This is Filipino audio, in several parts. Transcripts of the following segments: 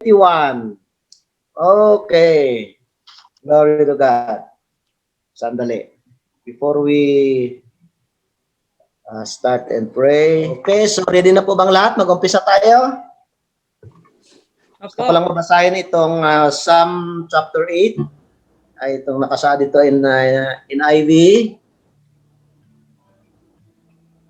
81. Okay. Glory to God. Sandali. Before we start and pray. Okay, so ready na po bang lahat? Mag-umpisa tayo. Gusto ko lang mabasahin itong Psalm chapter 8. Ay itong nakasaad dito in IV.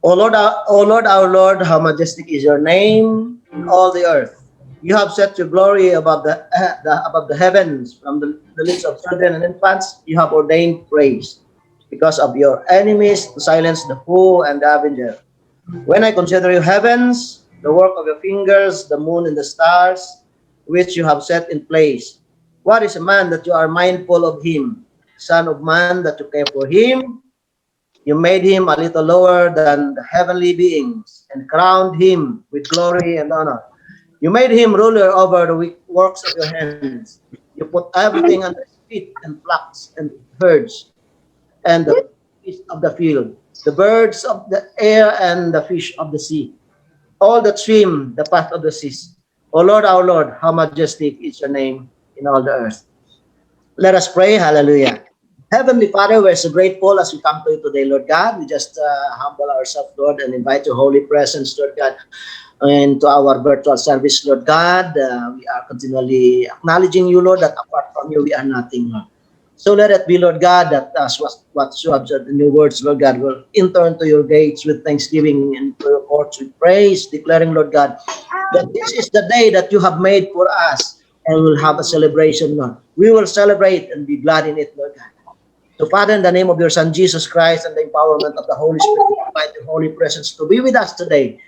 O Lord, our Lord, how majestic is your name in all the earth. You have set your glory above the heavens. From the lips of children and infants, you have ordained praise. Because of your enemies, to silence the fool and the avenger. When I consider your heavens, the work of your fingers, the moon and the stars, which you have set in place. What is a man that you are mindful of him? Son of man, that you care for him? You made him a little lower than the heavenly beings and crowned him with glory and honor. You made him ruler over the works of your hands. You put everything under his feet, and flocks and herds and the beasts of the field, the birds of the air and the fish of the sea, all that swim the path of the seas. O Lord, our Lord, how majestic is your name in all the earth. Let us pray. Hallelujah. Heavenly Father, we're so grateful as we come to you today, Lord God. We just humble ourselves, Lord, and invite your holy presence, Lord God, into our virtual service, Lord God. We are continually acknowledging you, Lord, that apart from you, we are nothing, Lord. So let it be, Lord God, that as what you have said in your words, Lord God, will enter into your gates with thanksgiving and to your courts with praise, declaring, Lord God, that this is the day that you have made for us, and we'll have a celebration, Lord. We will celebrate and be glad in it, Lord God. So, Father, in the name of your Son, Jesus Christ, and the empowerment of the Holy Spirit, we invite your holy presence to be with us today.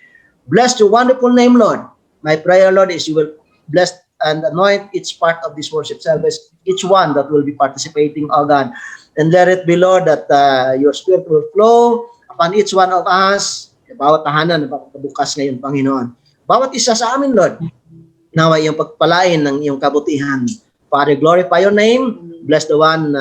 Bless your wonderful name, Lord. My prayer, Lord, is you will bless and anoint each part of this worship service, each one that will be participating, oh God. And let it be, Lord, that your Spirit will flow upon each one of us, bawat tahanan, bawat bukas ngayon, Panginoon. Bawat isa sa amin, Lord, nawa iyong pagpalain ng iyong kabutihan. Father, glorify your name. Bless the one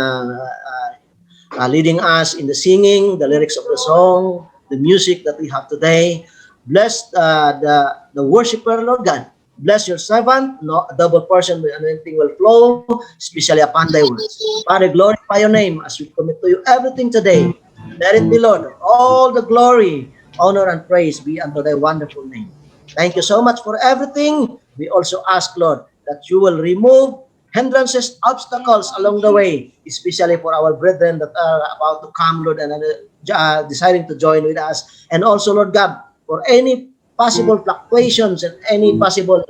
leading us in the singing, the lyrics of the song, the music that we have today. Bless the worshiper, Lord God. Bless your servant. No, a double portion with anointing will flow, especially upon thy words. Father, glorify your name as we commit to you everything today. Let it be, Lord, all the glory, honor, and praise be unto thy wonderful name. Thank you so much for everything. We also ask, Lord, that you will remove hindrances, obstacles along the way, especially for our brethren that are about to come, Lord, and deciding to join with us. And also, Lord God, for any possible fluctuations and any possible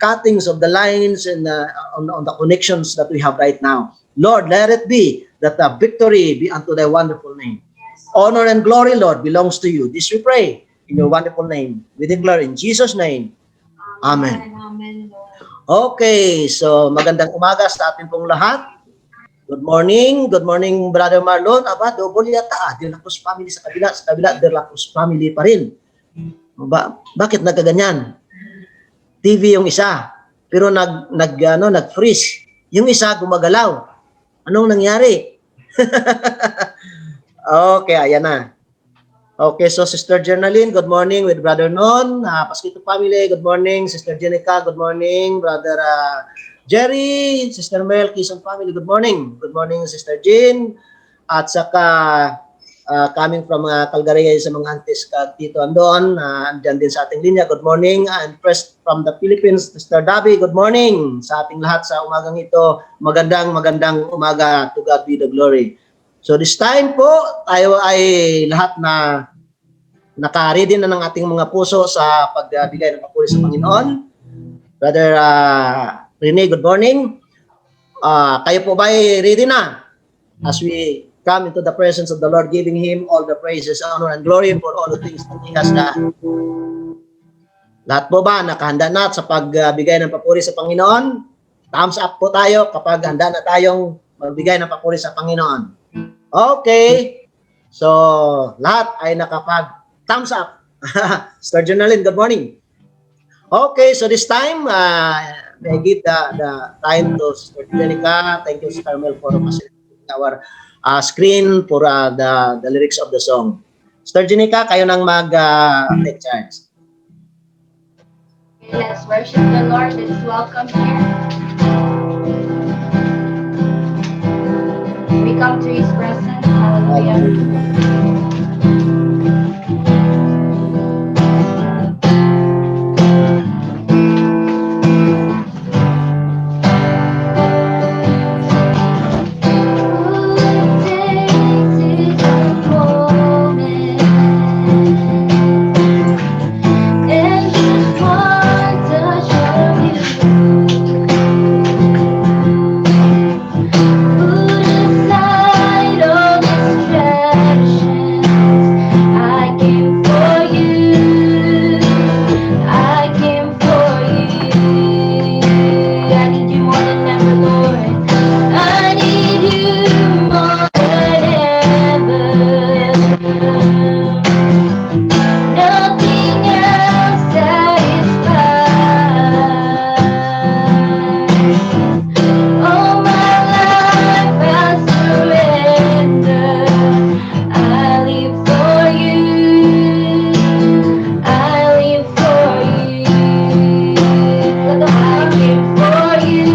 cuttings of the lines and on the connections that we have right now. Lord, let it be that the victory be unto thy wonderful name. Honor and glory, Lord, belongs to you. This we pray in your wonderful name. We declare in Jesus' name. Amen. Amen. Okay, so magandang umaga sa ating pong lahat. Good morning, Brother Marlon. Aba, double yata De La Cruz family sa kabila De La Cruz family pa rin. Bakit nagkaganyan? TV yung isa, pero nag-freeze. Yung isa gumagalaw. Anong nangyari? Okay, ayan na. Okay, so Sister Jernaline, good morning with Brother Non. Paskito family, good morning. Sister Jenica, good morning. Brother Jerry, Sister Mel, Quezon family, good morning. Good morning, Sister Jean. At saka coming from Calgary sa mga aunties Tito Andon, andyan din sa ating linya, good morning. And first from the Philippines, Sister Dabi, good morning. Sa ating lahat sa umagang ito, magandang umaga, to God be the glory. So this time po, tayo ay lahat na naka-ready na ng ating mga puso sa pagbigay ng papuri sa Panginoon. Brother Rene, good morning. Kayo po ba ay ready na? As we come into the presence of the Lord, giving Him all the praises, honor, and glory for all the things that He has done. Lahat po ba nakahanda na sa pagbigay ng papuri sa Panginoon? Thumbs up po tayo kapag handa na tayong magbigay ng papuri sa Panginoon. Okay. So, lahat ay nakapag-thumbs up. Sister Jonalyn, good morning. Okay, so this time, may I give the time to Sister Jenica. Thank you, Sister Mel, for facilitating our screen for the lyrics of the song. Sister Jenica, kayo nang mag-take charge. Let's worship the Lord. Let's welcome here. We come to His presence. Hallelujah. Hallelujah. All it takes is a moment and just one touch of you. Put aside all distractions. I came for you. I came for you. I need you more than ever, Lord. I need you more than ever. Nothing else satisfies. All my life I surrender. I live for you. I live for you. I came for you.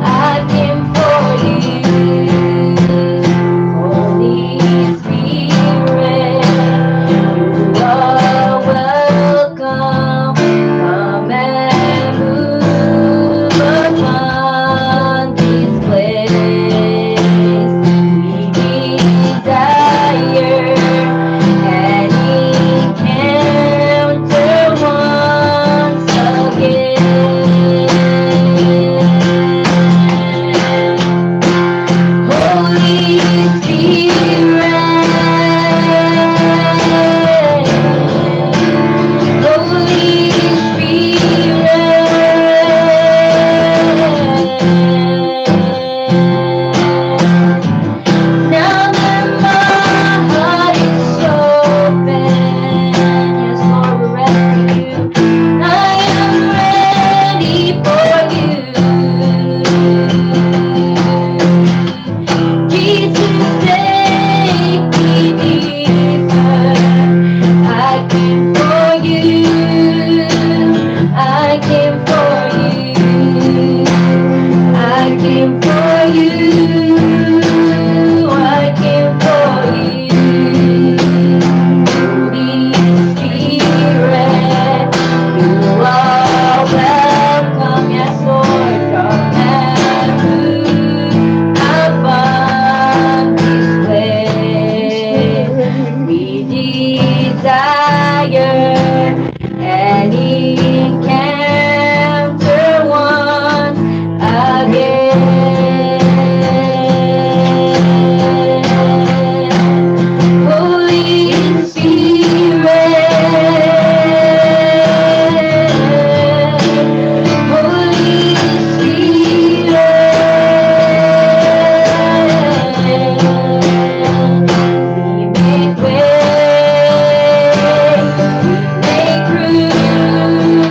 I came for you. Holy Spirit, you are welcome. Come and move upon this place. We desire an encounter once again. Holy Spirit, Holy Spirit. Now that my heart is open, yes, Lord, we're ready for you. I am ready for you. Jesus, take me deeper. I came for you. I came for you. I came for you. I came for you. Holy Spirit, you are welcome. Yes, Lord, come and move upon this place. We desire an encounter once again. Holy Spirit, Holy Spirit, we make way, we make room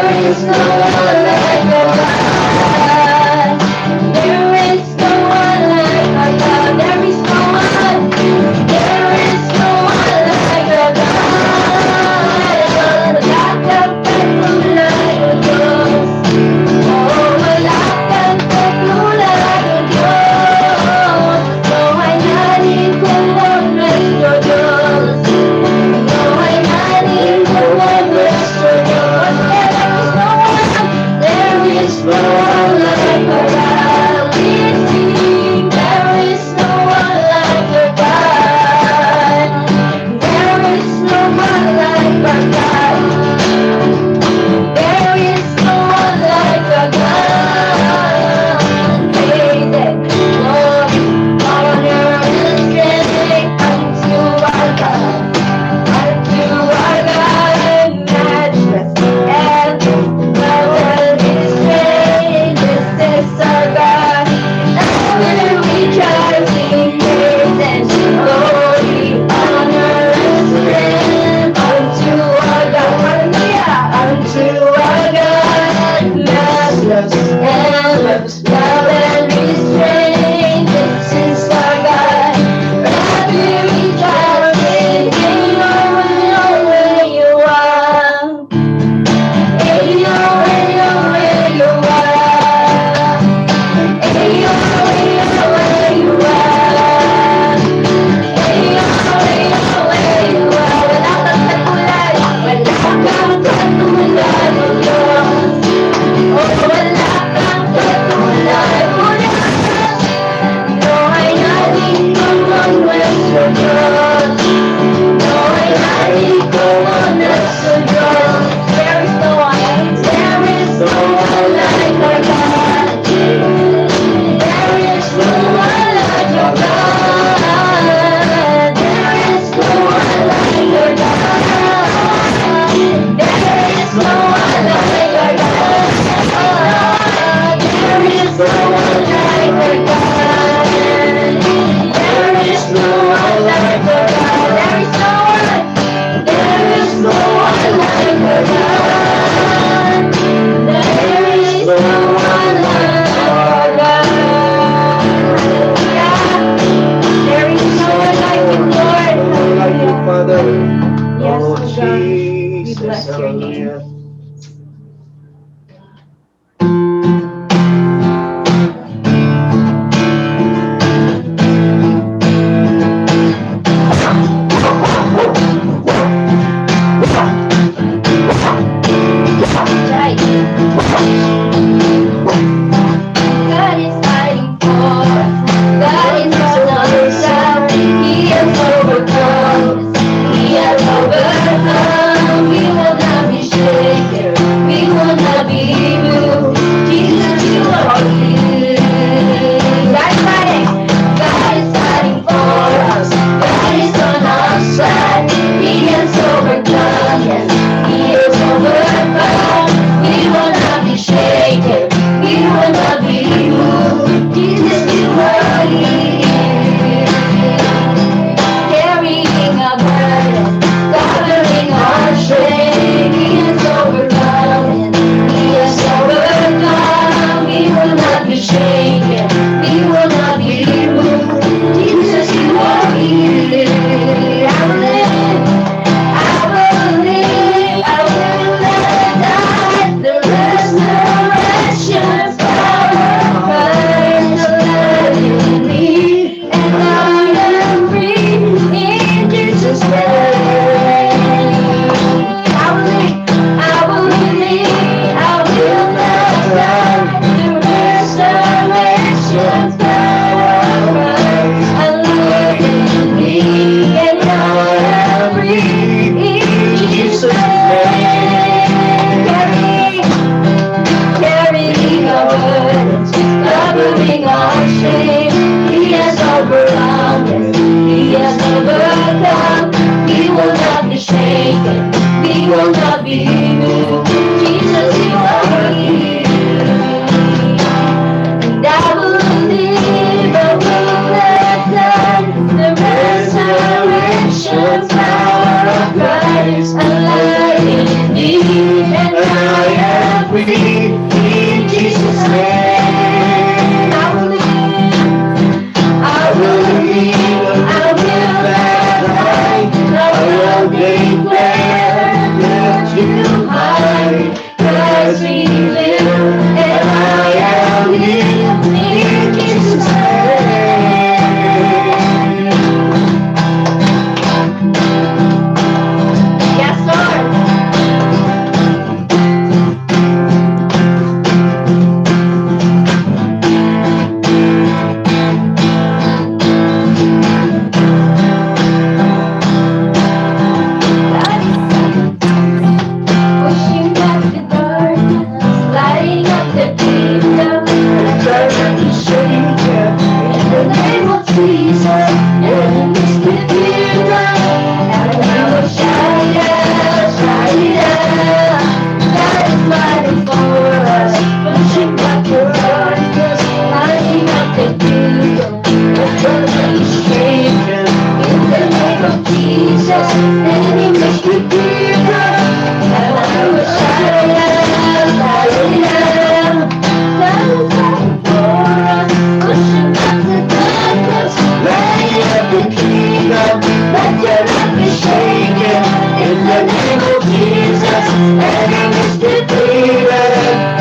is no one like our God. There is no one like our God. There is no one. There is no one like our God. Wala kang katulad, O Diyos. Oh, wala kang katulad, O Diyos. No hay nadie como nuestro Dios. No hay nadie como nuestro Dios. There is no one like our God. We sing, there is no one like our God. There is no one like our God. There is no one like our God. Praise and glory, honor and strength unto our God. Unto our God and matchless and well His name. This is our God. And we try to sing praise and glory, honor and strength unto our God. Hallelujah. Unto our God, matchless and well His name. This is our God. And we try to sing where you are. Where you are. Where you are. Where you are. Wala kang katulad. Wala kang katulad, O Diyos. Oh, wala kang katulad, O Diyos. No hay nadie como nuestro Dios. No hay nadie como nuestro Dios. There is no one. There is no one like our God. There is no one like our God. There is no one like our God. There is no one like our God. There is no one like our God. There is no one like our God. There is no one. There is no one like our God. There is no one like our God. Hallelujah. There is no one like you, Lord. Like you, Hallelujah. Father. Yes, Oh, oh God. We Jesus. bless your name. Hallelujah. Right. God is fighting for us. God is on our side. He has overcome. He has overcome. We will not be shaken. We will not be moved. Jesus, you are here. God is fighting. God is fighting for us. God is on our side. He has overcome. Yes, He has overcome. We will not be shaken. We will not be moved. Jesus, you are here. Carrying our burden, gathering our shame. He has overcome. He has overcome. We will not be shaken. We will not be moved. Jesus, you are here. I will live. I will live. I will not die. The resurrection power of Christ alive in me, and I am free in Jesus' name. I will live. I will live. I will not die. The resurrection power of Christ alive in me, and I am free in Jesus' name. Carrying our burdens, covering our shame. He has overcome, yes, He has overcome. We will not be shaken, we will not be moved. Jesus, you are here. And I will live, I will not die. The resurrection power of Christ alive in me, and I am free in Jesus' name. I will live, I will live, I will die. I will declare that you mine. Cause we live, and I am living in Jesus' name. Yes, Lord. Pushing back the darkness, lighting up the kingdom, and eternity shaken. In the name of Jesus, enemies defeated, and we will shine out, shine out. God is fighting for us, pushing back the darkness, lighting up the kingdom, eternity shaken. In the name of Jesus, enemies defeated. And I will shine out, shine out. God is fighting for us, pushing back the darkness, lighting up the kingdom. Let your light be shaken in the name of Jesus. Enemies defeated,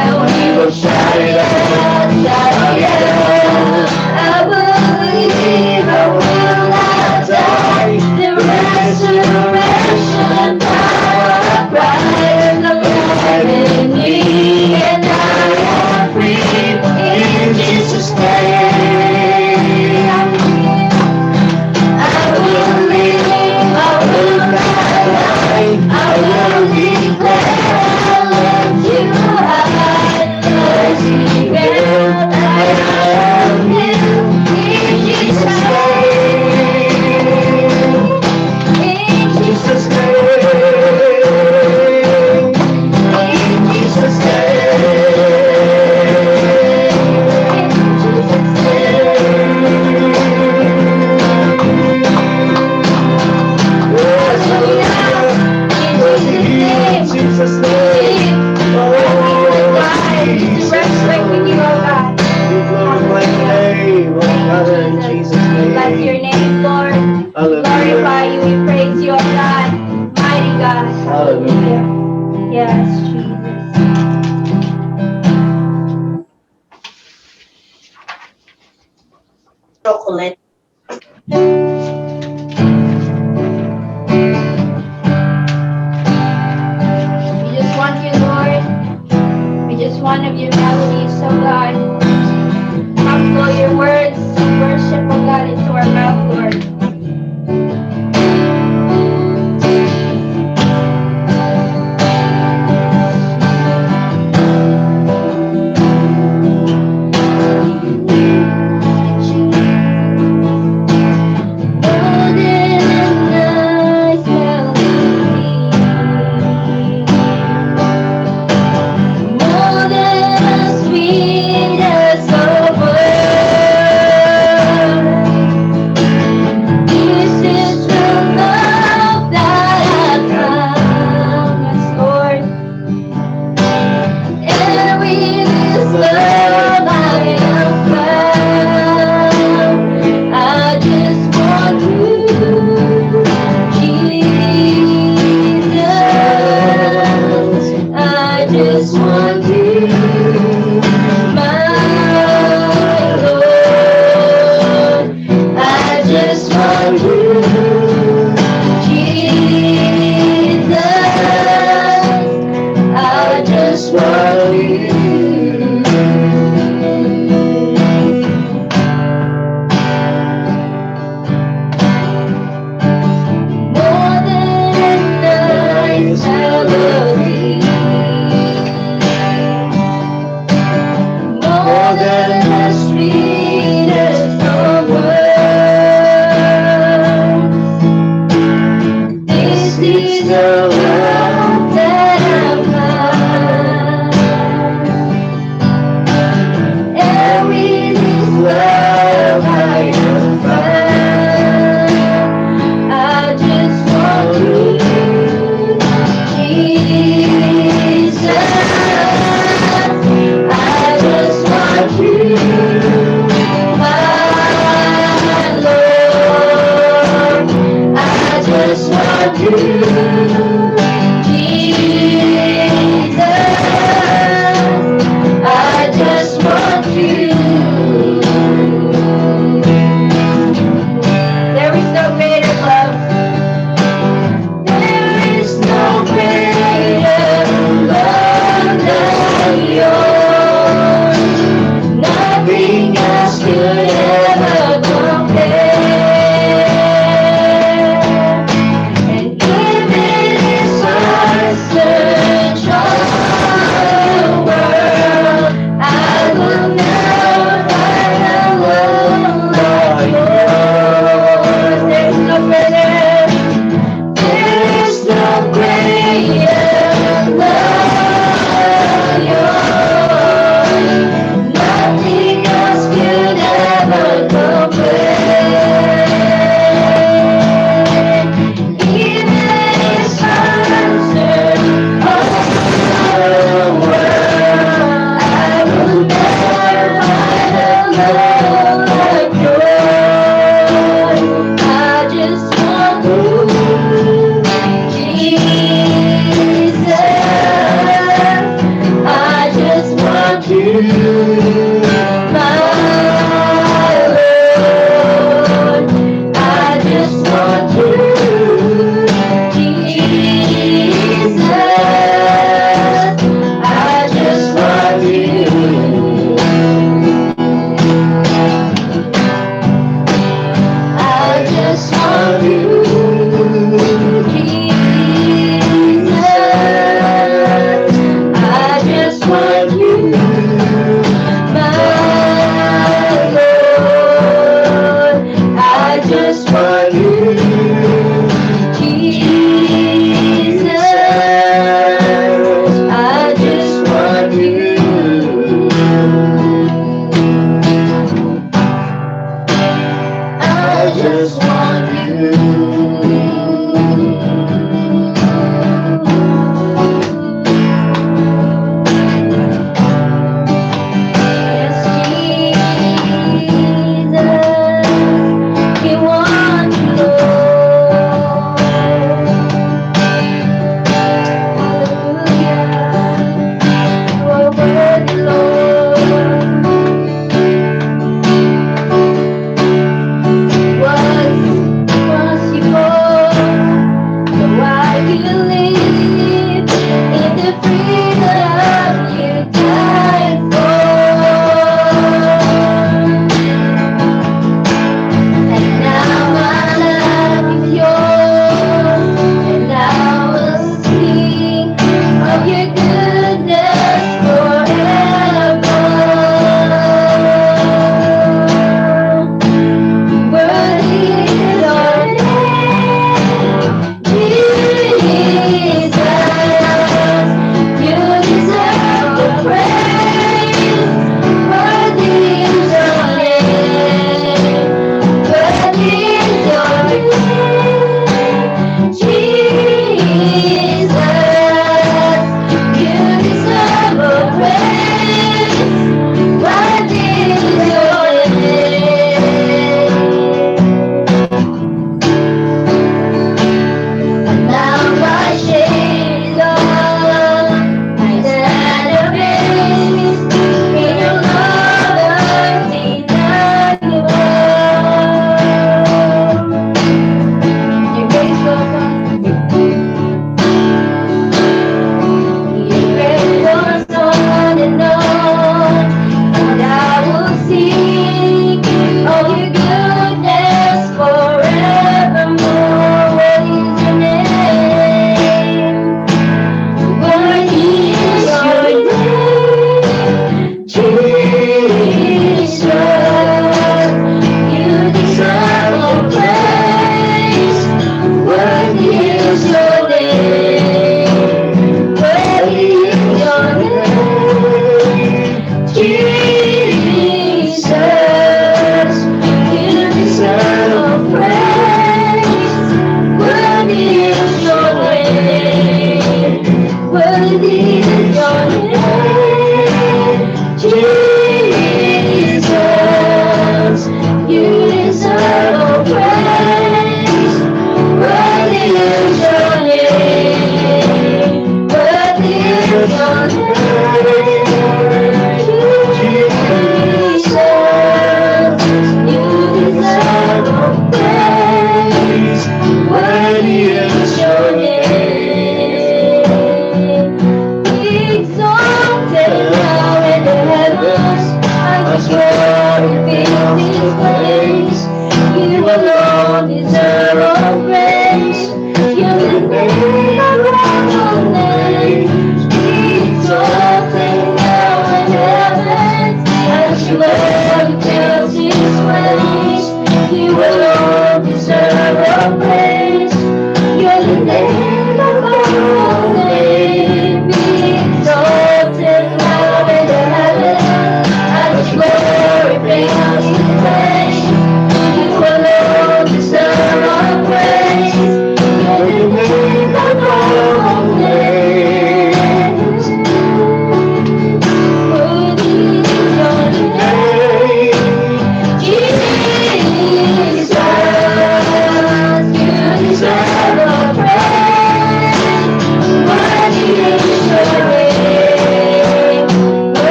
and we will shine out, shine out. I believe I will not die. The resurrection power of Christ alive in me, and I am free in Jesus' name. I will live, I will not die. I will declare that you hide. Cause he will, I am him in Jesus' name. In Jesus' name. In Jesus' name. In Jesus' name. Bless your name, Lord. Glorify you, we praise you, oh God. Mighty God. Hallelujah. Yes, Jesus. Chocolate. We just want you, Lord. We just want of your melodies, oh God. Come flow your words of worship, oh God, into our mouth, Lord.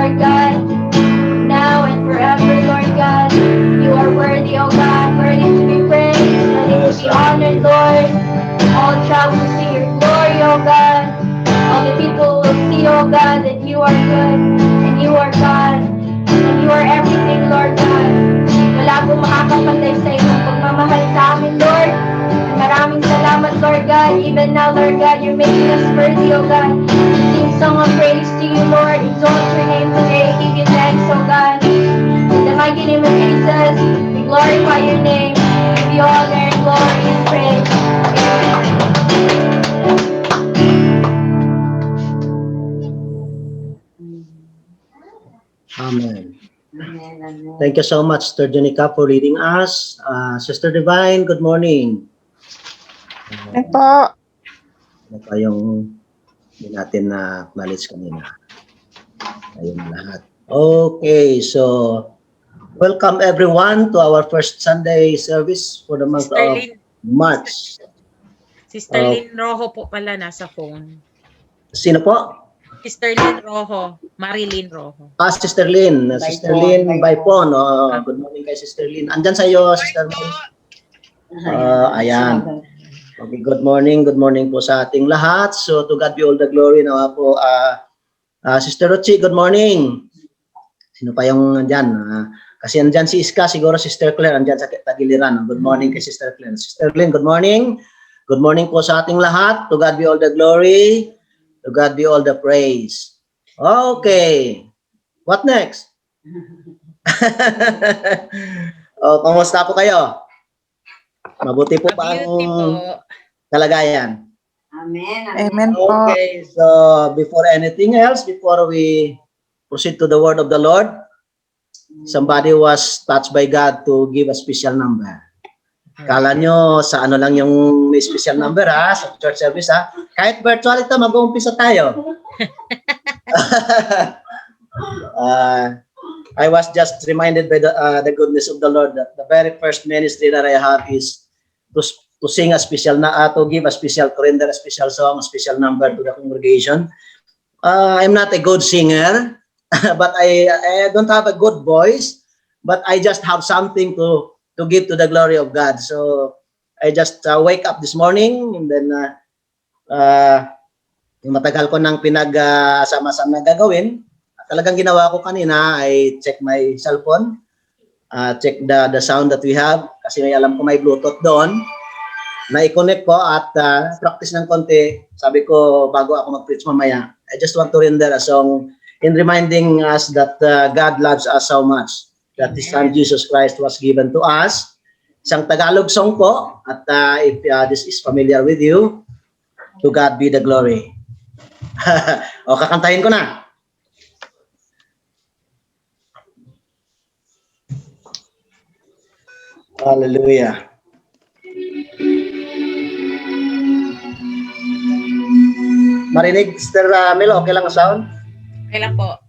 Lord God, now and forever, Lord God. You are worthy, O God, worthy to be praised, worthy to be honored, Lord. All shall see your glory, O God. All the people will see, O God, that you are good, and you are God, and you are everything, Lord God. Wala akong makakapantay sa iyong pagmamahal sa amin, Lord. Maraming salamat, Lord God. Even now, Lord God, you're making us worthy, O God. Sing song of praise to you, Lord. Exalt your name today. Give you thanks, O God. In the mighty name of Jesus, we glorify your name. Give you honor and glory and praise. Amen. Thank you so much, Sister Jenica, for reading us. Sister Divine, good morning. Ano po? Ano pa yung hindi natin na acknowledge kanina? Ayun lahat. Okay, so welcome everyone to our first Sunday service for the month Sister of Lynn, March. Sister Lynn Rojo po pala nasa phone. Sino po? Sister Lynn Rojo, Marilyn Rojo. Sister Lynn. Sister Lynn by phone. Good morning kay Sister Lynn. Andyan sa iyo, Sister Lynn. Ayan. Okay, good morning po sa ating lahat. So to God be all the glory. Nawa po, Sister Rochi, good morning. Sino pa yung andyan? Kasi andyan si Iska, siguro Sister Claire, andyan sa tagiliran. Good morning kay Sister Claire. Sister Lynn, good morning. Good morning po sa ating lahat. To God be all the glory. To God be all the praise. Okay. What next? Kumusta po kayo? Mabuti po ba Beauty po. ang kalagayan? Amen. Amen po. Okay, so before anything else, before we proceed to the word of the Lord, somebody was touched by God to give a special number. Kala nyo sa ano lang yung may special number sa church service Kahit virtual ito, mag-uumpisa tayo. I was just reminded by the goodness of the Lord that the very first ministry that I have is to sing a special to give a special calendar, a special song, a special number to the congregation. I'm not a good singer, but I don't have a good voice, but I just have something to give to the glory of God. So I just wake up this morning and then matagal ko nang pinag-sama-sama gagawin. Talagang ginawa ko kanina, I check my cellphone, check the sound that we have kasi may alam ko may Bluetooth doon. Na-connect ko at practice ng konti. Sabi ko bago ako mag-preach mamaya, I just want to render a song in reminding us that God loves us so much. That His Son Jesus Christ was given to us. Isang Tagalog song po. At if this is familiar with you, to God be the glory. O, kakantahin ko na. Hallelujah. Marinig, Sister Melo, okay lang ang sound? Okay lang po.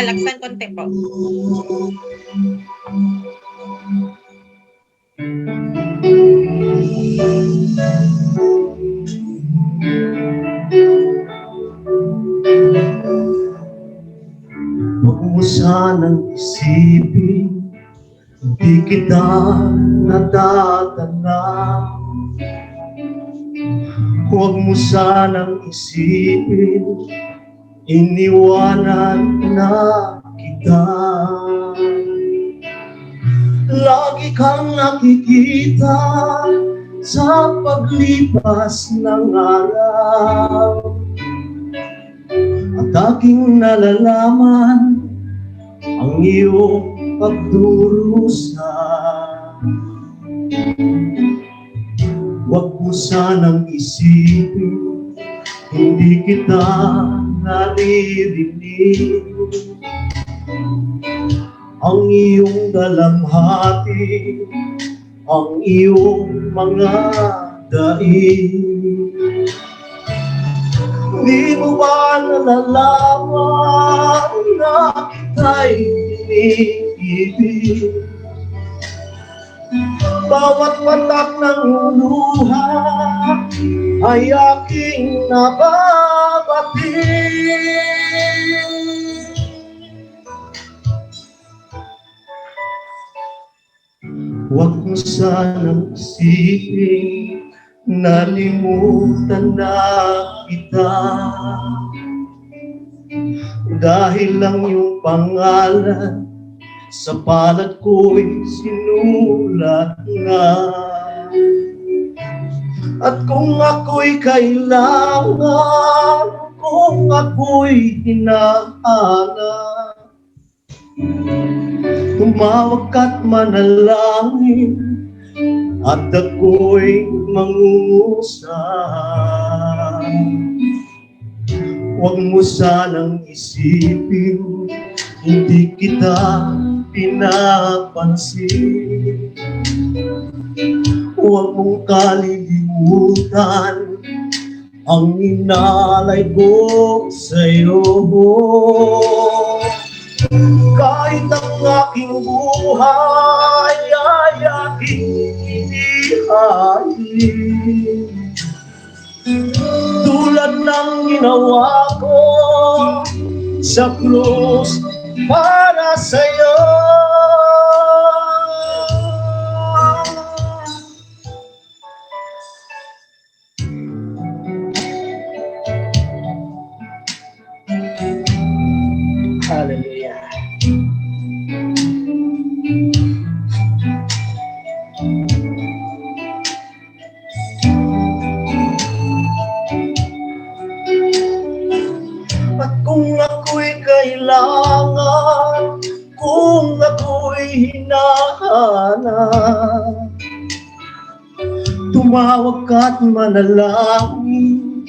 Laksan konti po. Huwag mo sanang isipin, hindi kita natatanaw. Huwag mo sanang isipin, iniwanan na kita. Lagi kang nakikita sa paglipas ng araw. At aking nalalaman ang iyong pagdurusa. Huwag mo sanang isipin, hindi kita naririnig. Ang iyong dalamhati, ang iyong mga daig. Di mo ba nalalaman na kita'y iniibig? Bawat patak ng luha ay aking nababati. Huwag mo sanang isipin, nalimutan na kita. Dahil lang yung pangalan sa palad ko'y sinulat na. At kung ako'y kailangan, kung ako'y hinahanap, tumawag ka't manalangin, at ako'y mangungusap. Huwag mo sanang isipin, hindi kita pinapansin. Huwag mong kalilimutan ang inalay ko sa'yo. Kahit ang aking buhay ay aking inihain, tulad ng ginawa ko sa krus para sa'yo. Hallelujah. At kung ako'y kailangan, kung ako'y hinahanap, tumawag ka't manalangin,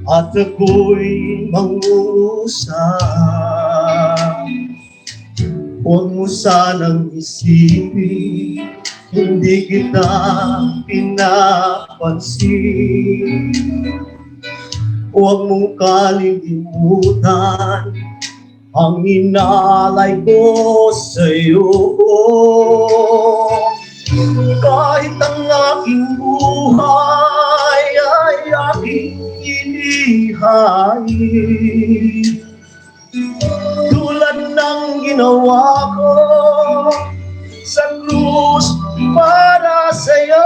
at ako'y mangungusap. Huwag mo sanang isipin, hindi kita pinapansin. Huwag mong kalilimutan ang inalay ko sa'yo. Kahit ang aking buhay ay aking inihain, tulad ng ginawa ko sa krus para sa'yo.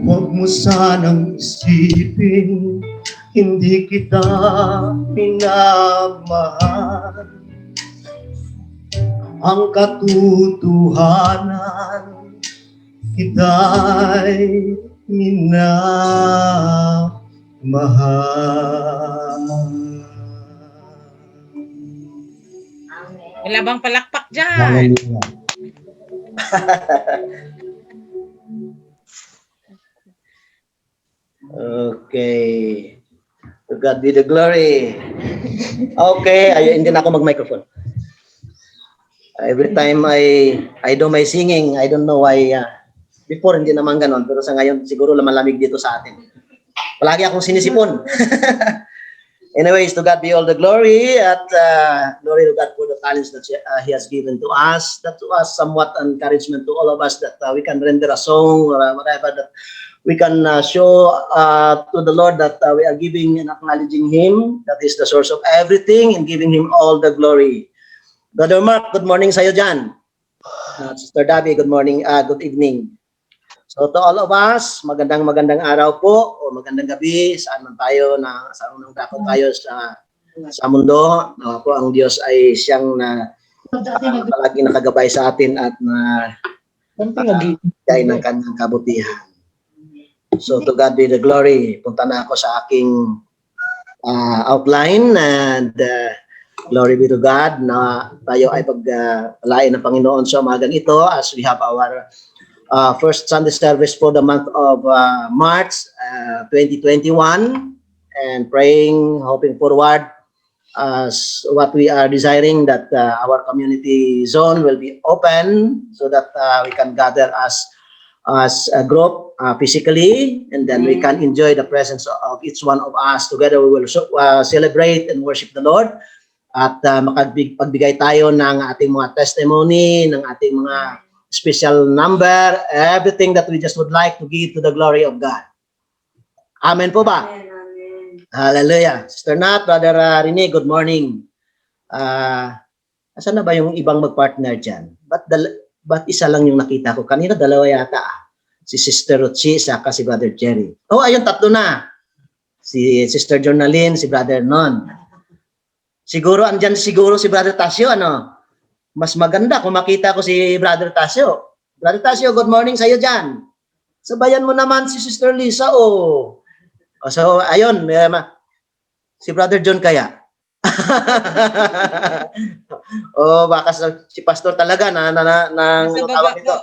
Huwag mo sanang isipin, hindi kita minamahal. Ang katotohanan, kita'y minamahal. Wala bang palakpak dyan? Okay. To God be the glory. Okay, hindi na ako mag-microphone. Every time I do my singing, I don't know why. Before, hindi naman ganon. Pero sa ngayon, siguro malamig dito sa atin. Palagi akong sinisipon. Anyways, to God be all the glory. At glory to God for the talents that He has given to us. That was somewhat encouragement to all of us that we can render a song or whatever that we can show to the Lord that we are giving and acknowledging Him. That is the source of everything and giving Him all the glory. Brother Mark, good morning sa'yo dyan. Sister Dabi, good morning, good evening. So to all of us, magandang araw po o magandang gabi, saan man tayo, saan man tayo sa mundo. Po ang Diyos ay siyang palagi nakagabay sa atin at nagbigay ng kanyang kabutihan. So to God be the glory. Punta na ako sa aking outline and glory be to God na tayo ay pagpalain ng Panginoon sa umagang ito as we have our first Sunday service for the month of March 2021 and praying, hoping forward as what we are desiring that our community zone will be open so that we can gather as as a group physically, and then we can enjoy the presence of each one of us. Together we will celebrate and worship the Lord at pagbigay tayo ng ating mga testimony, ng ating mga special number, everything that we just would like to give to the glory of God. Amen po ba? Hallelujah. Sister Nat, Brother Rene, good morning. Asan na ba yung ibang mag-partner dyan? Ba't isa lang yung nakita ko? Kanina dalawa yata. Si Sister Ruchi, saka si Brother Jerry. Oh, ayun, tatlo na. Si Sister Journaline, si Brother Non. Siguro, andyan siguro si Brother Tasio, ano? Mas maganda kung makita ko si Brother Tasio. Brother Tasio, good morning sa'yo dyan. Sabayan mo naman si Sister Lisa, oh. So, ayun, si Brother John kaya. Oh, baka si Pastor talaga tawag nito.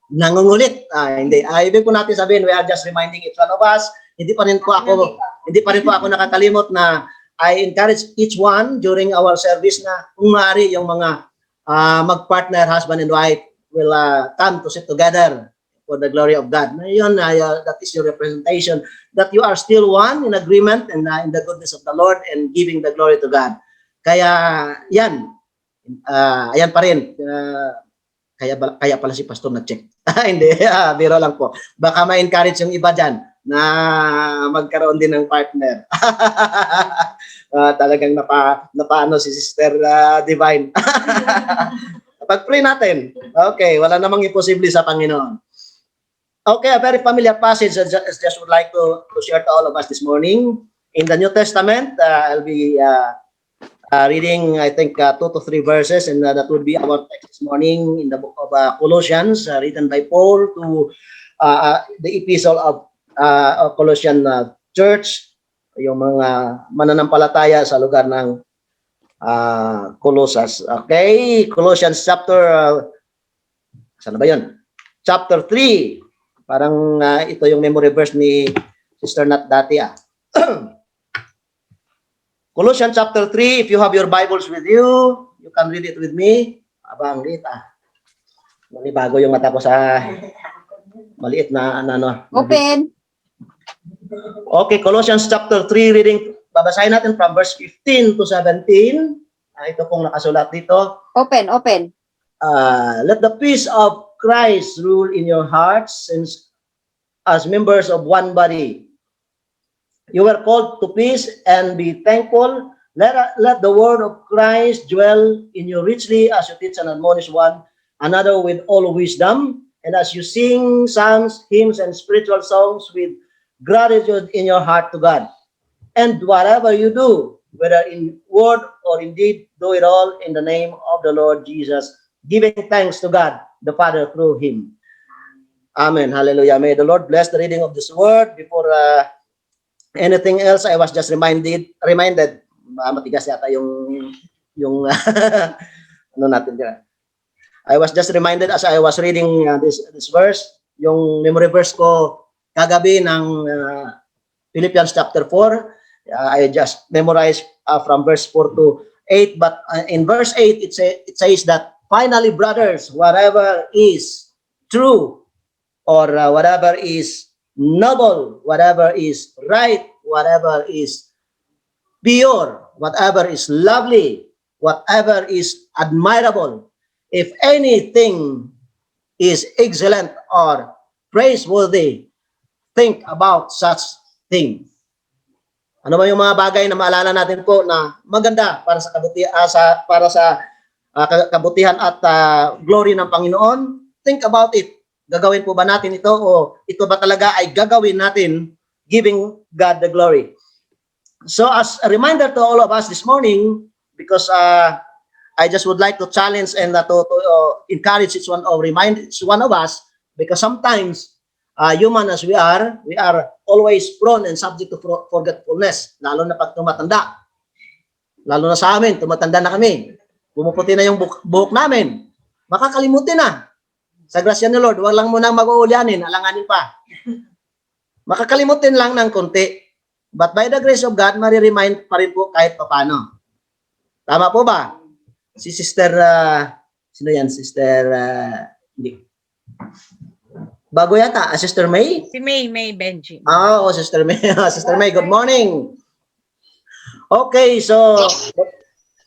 Nangungulit. Hindi. Ibig po natin sabihin, we are just reminding each one of us. Hindi pa rin po ako nakakalimot na I encourage each one during our service na kung maaari yung mga mag-partner, husband and wife will come to sit together for the glory of God. Yun, that is your representation that you are still one in agreement and in the goodness of the Lord and giving the glory to God. Kaya yan, ayan pa rin. Kaya pala si Pastor nag-check. Hindi, biro lang po. Baka ma-encourage yung iba dyan na magkaroon din ng partner. Talagang napaano si Sister Divine. Pag-pray natin. Okay, wala namang imposible sa Panginoon. Okay, a very familiar passage I just would like to share to all of us this morning. In the New Testament, I'll be reading, I think, 2 to 3 verses, and that would be our text this morning in the book of Colossians, written by Paul to the epistle of Colossian church, yung mga mananampalataya sa lugar ng Colossus. Okay, Colossians chapter, saan na ba yun? Chapter 3. Parang ito yung memory verse ni Sister Nat dati. Colossians chapter 3, if you have your Bibles with you, you can read it with me. Abang, read Bago yung mata ko sa maliit na ano. Open. Okay, Colossians chapter 3, reading, babasahin natin from verse 15 to 17. Ito pong nakasulat dito. Open. Let the peace of Christ rule in your hearts, since as members of one body, you were called to peace and be thankful. Let the word of Christ dwell in you richly as you teach and admonish one another with all wisdom, and as you sing psalms, hymns, and spiritual songs with gratitude in your heart to God. And whatever you do, whether in word or in deed, do it all in the name of the Lord Jesus, giving thanks to God the Father through him. Amen. Hallelujah. May the Lord bless the reading of this word. Before anything else, I was just reminded, matigas yata yung ano natin dyan. I was just reminded as I was reading this verse, yung memory verse ko kagabi ng Philippians chapter 4. I just memorized from verse 4 to 8, but in verse 8 it says that finally, brothers, whatever is true, or whatever is noble, whatever is right, whatever is pure, whatever is lovely, whatever is admirable, if anything is excellent or praiseworthy, think about such things. Ano ba yung mga bagay na maalala natin po na maganda para sa kabutihan at glory ng Panginoon? Think about it. Gagawin po ba natin ito o ito ba talaga ay gagawin natin giving God the glory? So as a reminder to all of us this morning, because I just would like to challenge and to encourage each one or remind each one of us, because sometimes human as we are always prone and subject to forgetfulness, lalo na pag tumatanda. Lalo na sa amin, tumatanda na kami. Pumuputi na yung buhok namin. Makakalimutin na. Sa grasya ni Lord, wag lang munang mag-uulyanin, alanganin pa. Makakalimutin lang ng konti. But by the grace of God, mariremind pa rin po kahit papano. Tama po ba? Si Sister, sino yan? Sister, hindi. Bago yata, Sister May? Si May Benji. Sister May. Sister May, good morning. Okay, so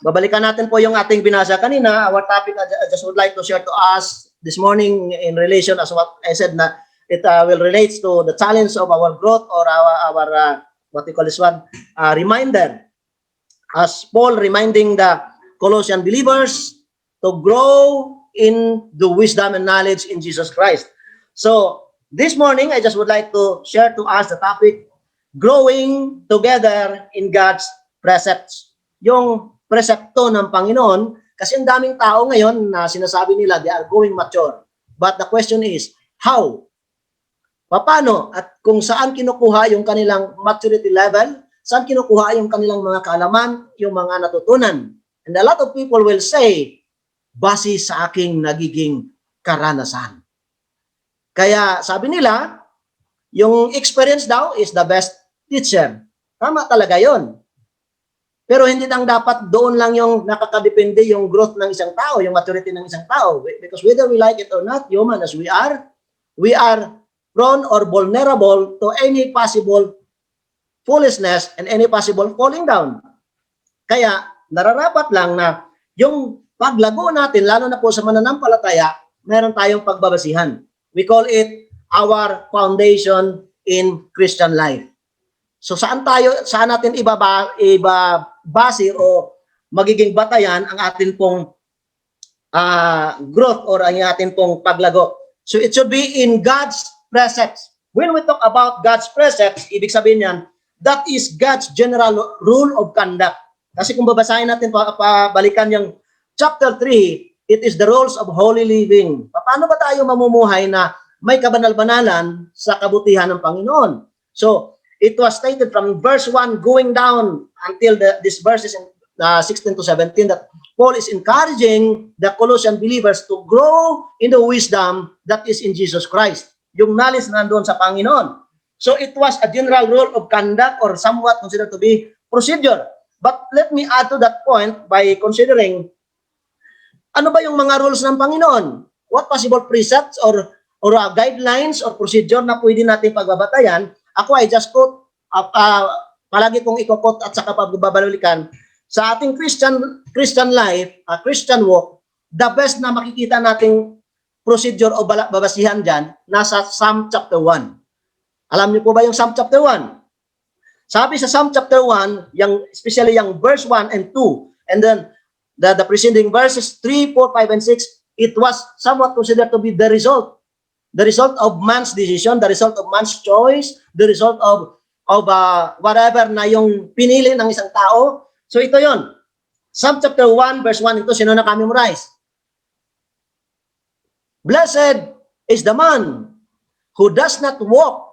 babalikan natin po yung ating binasa kanina. Our topic, I just would like to share to us this morning in relation as what I said na it will relate to the challenge of our growth or our what we call this one, reminder. As Paul reminding the Colossian believers to grow in the wisdom and knowledge in Jesus Christ. So, this morning, I just would like to share to us the topic, growing together in God's precepts. Yung presepto ng Panginoon, kasi ang daming tao ngayon na sinasabi nila they are growing mature. But the question is, how? Paano? At kung saan kinukuha yung kanilang maturity level, saan kinukuha yung kanilang mga kaalaman, yung mga natutunan. And a lot of people will say, base sa aking nagiging karanasan. Kaya sabi nila, yung experience daw is the best teacher. Tama talaga yon. Pero hindi lang dapat doon lang yung nakakadepende yung growth ng isang tao, yung maturity ng isang tao. Because whether we like it or not, human as we are prone or vulnerable to any possible foolishness and any possible falling down. Kaya nararapat lang na yung paglago natin, lalo na po sa mananampalataya, meron tayong pagbabasihan. We call it our foundation in Christian life. So saan natin ibabase o magiging batayan ang atin pong growth or ang atin pong paglago. So it should be in God's precepts. When we talk about God's precepts, ibig sabihin yan, that is God's general rule of conduct. Kasi kung babasahin natin, pabalikan yung chapter 3, it is the rules of holy living. Paano ba tayo mamumuhay na may kabanal-banalan sa kabutihan ng Panginoon? So, it was stated from verse 1 going down until this verses in 16 to 17 that Paul is encouraging the Colossian believers to grow in the wisdom that is in Jesus Christ. Yung knowledge na nandoon sa Panginoon. So, it was a general rule of conduct or somewhat considered to be procedure. But let me add to that point by considering ano ba yung mga rules ng Panginoon? What possible precepts or guidelines or procedure na pwede natin pagbabatayan? Ako ay just quote, palagi kong i-quote at saka pagbabalikan. Sa ating Christian life, Christian walk, the best na makikita nating procedure o babasihan dyan, nasa Psalm chapter 1. Alam niyo po ba yung Psalm chapter 1? Sabi sa Psalm chapter 1, especially yung verse 1 and 2, and then the preceding verses 3, 4, 5, and 6, it was somewhat considered to be the result of man's decision, the result of man's choice, the result of whatever na yung pinili ng isang tao. So ito yon. Psalm chapter 1, verse 1, ito, sino naka-memorize? Blessed is the man who does not walk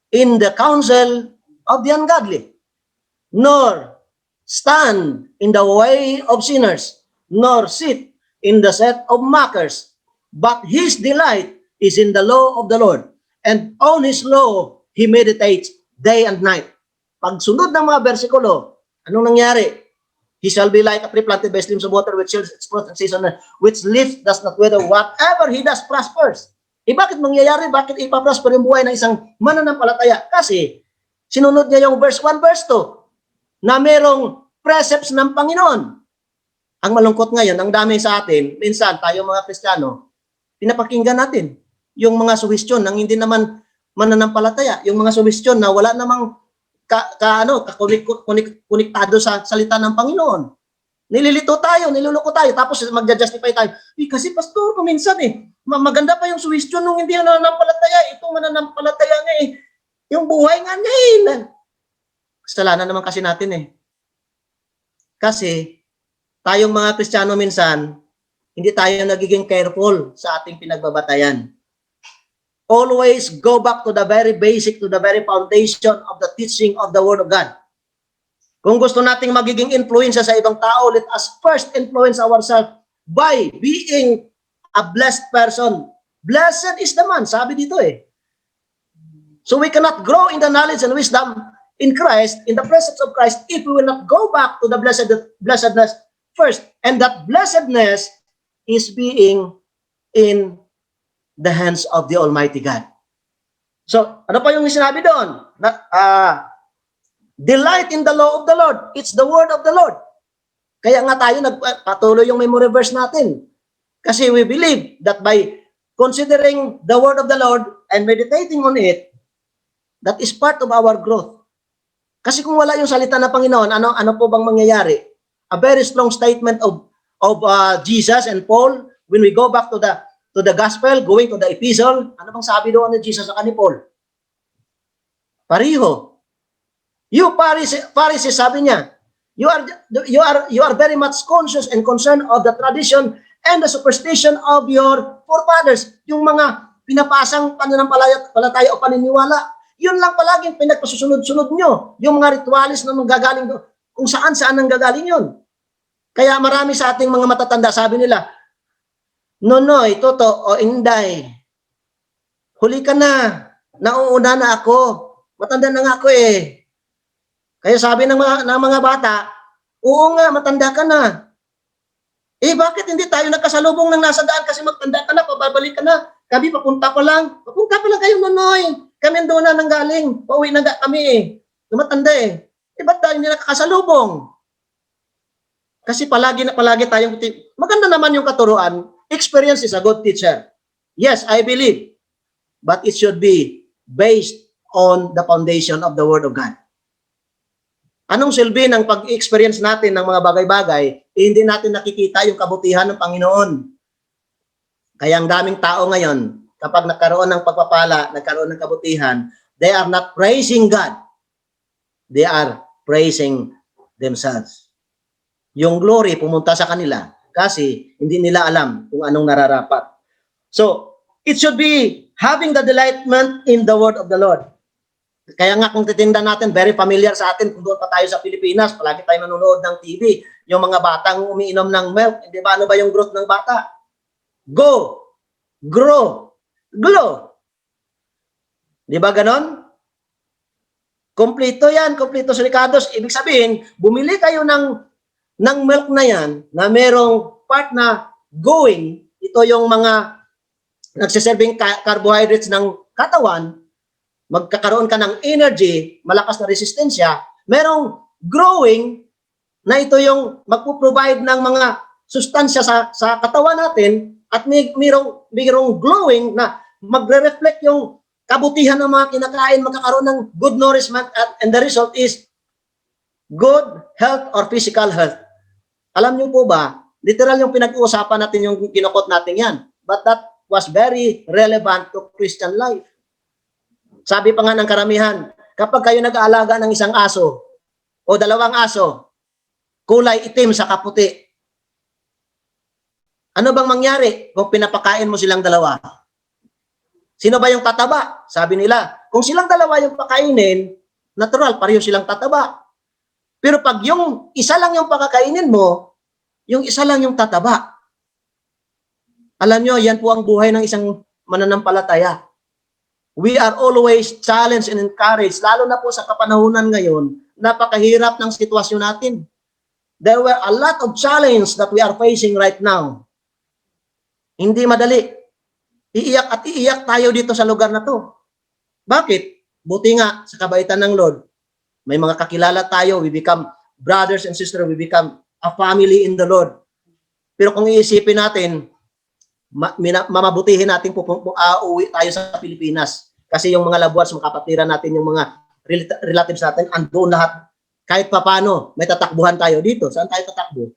in the counsel of the ungodly, nor stand in the way of sinners, nor sit in the seat of mockers. But his delight is in the law of the Lord, and on his law he meditates day and night. Pag sunod ng mga bersikulo, anong nangyari? He shall be like a tree planted by streams of water which yields its fruit in season, which leaf does not wither. Whatever he does prospers. Bakit mangyayari? Bakit ipaprosper yung buhay ng isang mananampalataya? Kasi sinunod niya yung verse 1, verse 2 na merong precepts ng Panginoon. Ang malungkot ngayon, ang dami sa atin, minsan tayo mga Kristiyano, pinapakinggan natin yung mga suhestyon ng hindi naman mananampalataya, yung mga suhestyon na wala namang konektado sa salita ng Panginoon. Nililito tayo, niluloko tayo, tapos magja-justify tayo. Kasi pastor, minsan maganda pa yung suhestyon nung hindi nananampalataya, ito mananampalataya nga yung buhay nga niya kasalanan naman kasi natin Kasi tayong mga Kristiyano minsan, hindi tayo nagiging careful sa ating pinagbabatayan. Always go back to the very basic, to the very foundation of the teaching of the Word of God. Kung gusto nating magiging influensya sa ibang tao, let us first influence ourselves by being a blessed person. Blessed is the man, sabi dito So we cannot grow in the knowledge and wisdom in Christ, in the presence of Christ, if we will not go back to the blessedness first. And that blessedness is being in the hands of the Almighty God. So, ano pa yung sinabi doon? Delight in the law of the Lord. It's the word of the Lord. Kaya nga tayo nagpatuloy yung memory verse natin. Kasi we believe that by considering the word of the Lord and meditating on it, that is part of our growth. Kasi kung wala yung salita ng Panginoon, ano po bang mangyayari? A very strong statement of Jesus and Paul when we go back to the gospel, going to the epistle. Ano bang sabi doon ni Jesus sa ni Paul? Pariho. You Pharisees, sabi niya, you are very much conscious and concerned of the tradition and the superstition of your forefathers. Yung mga pinapasang pananampalataya o paniniwala, yun lang palaging pinagpasusunod-sunod nyo. Yung mga ritualis na nanggagaling doon, kung saan-saan nanggagaling yun. Kaya marami sa ating mga matatanda, sabi nila, Nonoy, Toto, o Inday, huli ka na, nauuna na ako, matanda na nga ako eh. Kaya sabi ng mga bata, oo nga, matanda ka na. Eh bakit hindi tayo nagkasalubong ng nasa daan kasi magtanda ka na, pababalik ka na. Kami papunta pa lang kayo Nonoy. Kami doon na nanggaling, pauwi na kami eh. Matanda eh. Eh ba't tayo hindi nakakasalubong? Kasi palagi tayong, maganda naman yung katuruan. Experience is a good teacher. Yes, I believe. But it should be based on the foundation of the Word of God. Anong silbi ng pag-experience natin ng mga bagay-bagay, hindi natin nakikita yung kabutihan ng Panginoon. Kaya ang daming tao ngayon, kapag nagkaroon ng pagpapala, nagkaroon ng kabutihan, they are not praising God. They are praising themselves. Yung glory pumunta sa kanila kasi hindi nila alam kung anong nararapat. So, it should be having the delightment in the word of the Lord. Kaya nga kung titinda natin, very familiar sa atin kung doon pa tayo sa Pilipinas, palagi tayo nanonood ng TV, yung mga batang umiinom ng milk, hindi ba ano ba yung growth ng bata? Go, grow, glow. Di ba ganon? Kompleto yan, kompleto silikados. Ibig sabihin, bumili kayo ng milk na yan na merong part na going, ito yung mga nagsiserving carbohydrates ng katawan, magkakaroon ka ng energy, malakas na resistensya, merong growing na ito yung magpo-provide ng mga sustansya sa katawan natin at mayroong glowing na magre-reflect yung kabutihan ng mga kinakain, magkakaroon ng good nourishment and the result is good health or physical health. Alam niyo po ba, literal yung pinag-uusapan natin yung kinukot natin yan. But that was very relevant to Christian life. Sabi pa nga ng karamihan, kapag kayo nag-aalaga ng isang aso o dalawang aso, kulay itim sa kaputi, ano bang mangyari kung pinapakain mo silang dalawa? Sino ba yung tataba? Sabi nila, kung silang dalawa yung pakainin, natural, pareho silang tataba. Pero pag yung isa lang yung pakakainin mo, yung isa lang yung tataba. Alam nyo, yan po ang buhay ng isang mananampalataya. We are always challenged and encouraged, lalo na po sa kapanahunan ngayon, napakahirap ng sitwasyon natin. There were a lot of challenges that we are facing right now. Hindi madali. Iiyak at iiyak tayo dito sa lugar na to. Bakit? Buti nga sa kabaitan ng Lord, may mga kakilala tayo, we become brothers and sisters, we become a family in the Lord. Pero kung iisipin natin, mamabutihin natin uuwi tayo sa Pilipinas. Kasi yung mga labuas, mga kapatiran natin, yung mga relatives natin, andoon lahat. Kahit papano, may tatakbuhan tayo dito. Saan tayo tatakbo?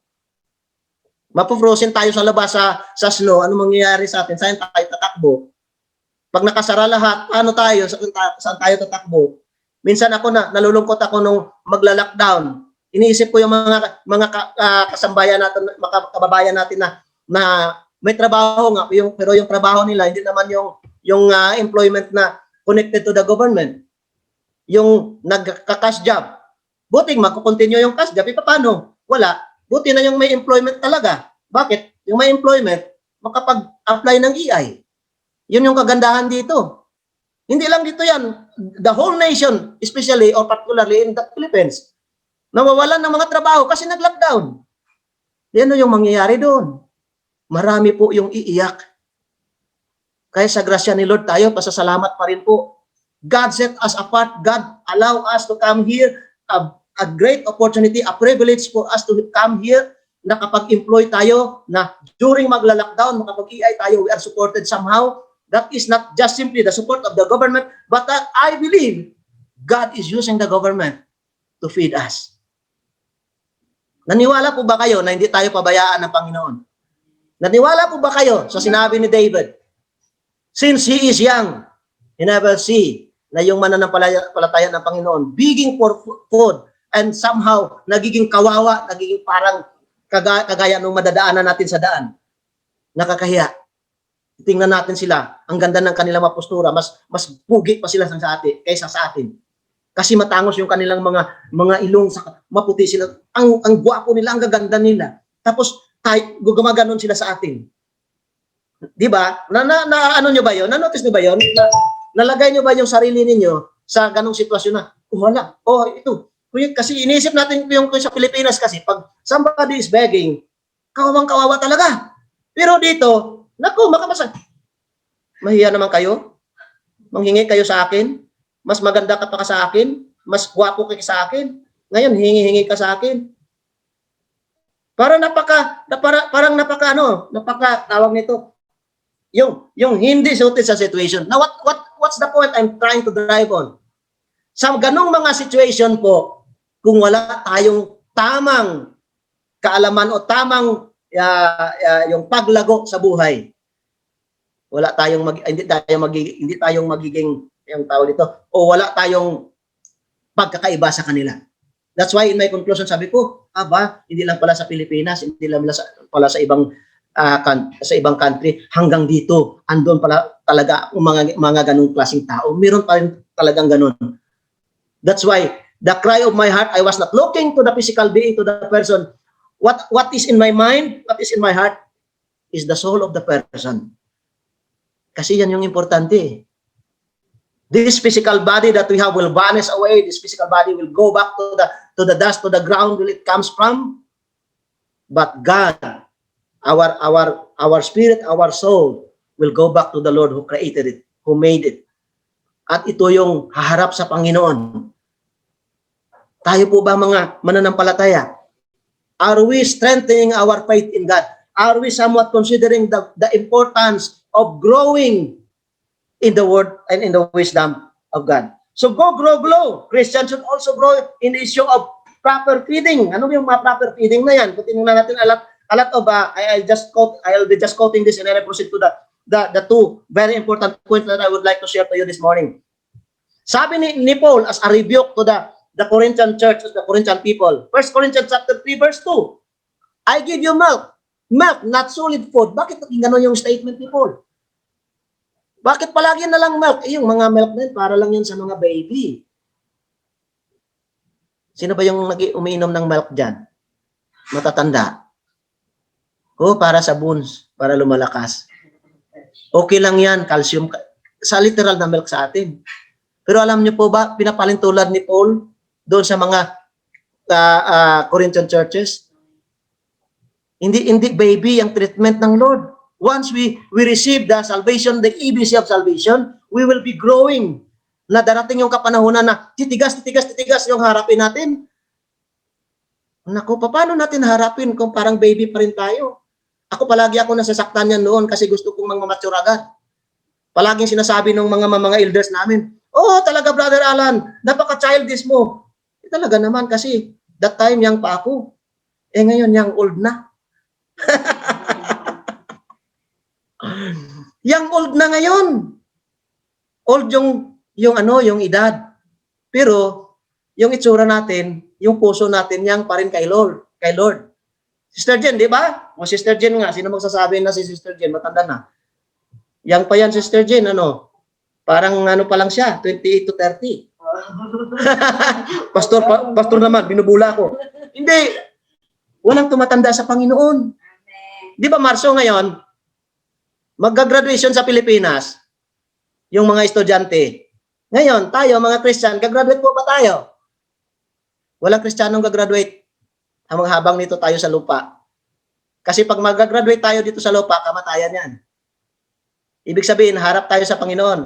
Mapofrozen tayo sa labas sa snow. Ano mangyayari sa atin? Saan tayo tatakbo? Pag nakasara lahat, paano tayo? Saan tayo tatakbo? Minsan nalulungkot ako nung magla-lockdown. Iniisip ko yung mga kasambayan natin, mga kababayan natin na may trabaho nga, pero yung trabaho nila hindi naman yung employment na connected to the government. Yung nagka-cash job. Buting magko-continue yung cash job, paano? Wala. Buti na yung may employment talaga. Bakit? Yung may employment, makapag-apply ng EI. Yun yung kagandahan dito. Hindi lang dito yan. The whole nation, especially or particularly in the Philippines, nawawalan ng mga trabaho kasi nag-lockdown. Yan yung mangyayari doon. Marami po yung iiyak. Kaya sa grasya ni Lord tayo, pasasalamat pa rin po. God set us apart. God allow us to come here. A great opportunity, a privilege for us to come here. Nakapag-employ tayo na during magla-lockdown, makapag-EI tayo, we are supported somehow. That is not just simply the support of the government, but I believe God is using the government to feed us. Naniwala po ba kayo na hindi tayo pabayaan ng Panginoon? Naniwala po ba kayo sa sinabi ni David? Since he is young, he never see na yung mananampalataya ng Panginoon, begging for food, and somehow nagiging kawawa, nagiging parang kagaya nung madadaanan natin sa daan. Nakakahiya. Tingnan natin sila, ang ganda ng kanilang postura, mas pugi pa sila sa atin kaysa sa atin. Kasi matangos yung kanilang mga ilong, maputi sila. Ang gwapo nila, ang gaganda nila. Tapos gumaganon sila sa atin. 'Di ba? Ano nyo ba 'yon? Na-notice nyo ba 'yon? Nalagay nyo ba yung sarili ninyo sa ganung sitwasyon na, wala. Ito. Kasi iniisip natin yung sa Pilipinas kasi, pag somebody is begging, kawawang-kawawa talaga. Pero dito, naku, makabasa. Mahiya naman kayo. Manghingi kayo sa akin. Mas maganda ka pa sa akin. Mas gwapo ka sa akin. Ngayon, hingi-hingi ka sa akin. Parang tawag nito. Yung hindi suited sa situation. Now, what's the point I'm trying to drive on? Sa ganong mga situation po, kung wala tayong tamang kaalaman o tamang yung paglago sa buhay, hindi tayong magiging yung tawag dito, o wala tayong pagkakaiba sa kanila. That's why in my conclusion sabi ko, hindi lang pala sa Pilipinas, hindi lang pala sa ibang country, hanggang dito, andon pala talaga mga ganung klaseng tao. Meron pa rin talagang ganun. That's why, the cry of my heart, I was not looking to the physical being, to the person. What is in my mind, what is in my heart, is the soul of the person. Kasi yan yung importante. This physical body that we have will vanish away. This physical body will go back to the dust, to the ground where it comes from. But God, our spirit, our soul will go back to the Lord who created it, who made it. At ito yung haharap sa Panginoon. Tayo po ba mga mananampalataya? Are we strengthening our faith in God? Are we somewhat considering the importance of growing in the word and in the wisdom of God? So grow. Christians should also grow in the issue of proper feeding. Ano yung mga proper feeding na yan? Kung tingnan natin a lot of, I'll be just quoting this and then I proceed to the two very important points that I would like to share to you this morning. Sabi ni Paul as a rebuke to the Corinthian church, the Corinthian people. 1 Corinthians chapter 3 verse 2. I give you milk, not solid food. Bakit gano'n yung statement ni Paul? Bakit palagi na lang milk? Yung mga milk na yun, para lang yun sa mga baby. Sino ba yung umiinom ng milk dyan? Matatanda. Para sa bones, para lumalakas. Okay lang yan, calcium. Sa literal na milk sa atin. Pero alam niyo po ba, pinapalintulad ni Paul doon sa mga Corinthian churches? Hindi baby ang treatment ng Lord. Once we receive the salvation, the EBC of salvation, we will be growing. Na darating yung kapanahunan na titigas yung harapin natin. Naku, paano natin harapin kung parang baby pa rin tayo? Palagi ako nasasaktan yan noon kasi gusto kong mangmamature agad. Palaging sinasabi ng mga elders namin, talaga Brother Alan, napaka-childish mo. Talaga naman kasi that time young pa ako. Ngayon young old na. Young old na ngayon. Old yung edad. Pero yung itsura natin, yung puso natin, young pa rin kay Lord. Sister Jen, di ba? Sister Jen nga, sino magsasabi na si Sister Jen, matanda na. Young pa yan, Sister Jen, parang pa lang siya, 28 to 30. Pastor naman, binubula ko. Hindi. Walang tumatanda sa Panginoon. Di ba Marso ngayon, magga-graduation sa Pilipinas, yung mga estudyante. Ngayon, tayo, mga Christian, gagraduate po ba tayo? Walang Kristiyanong gagraduate habang nito tayo sa lupa. Kasi pag mag-graduate tayo dito sa lupa, kamatayan yan. Ibig sabihin, harap tayo sa Panginoon.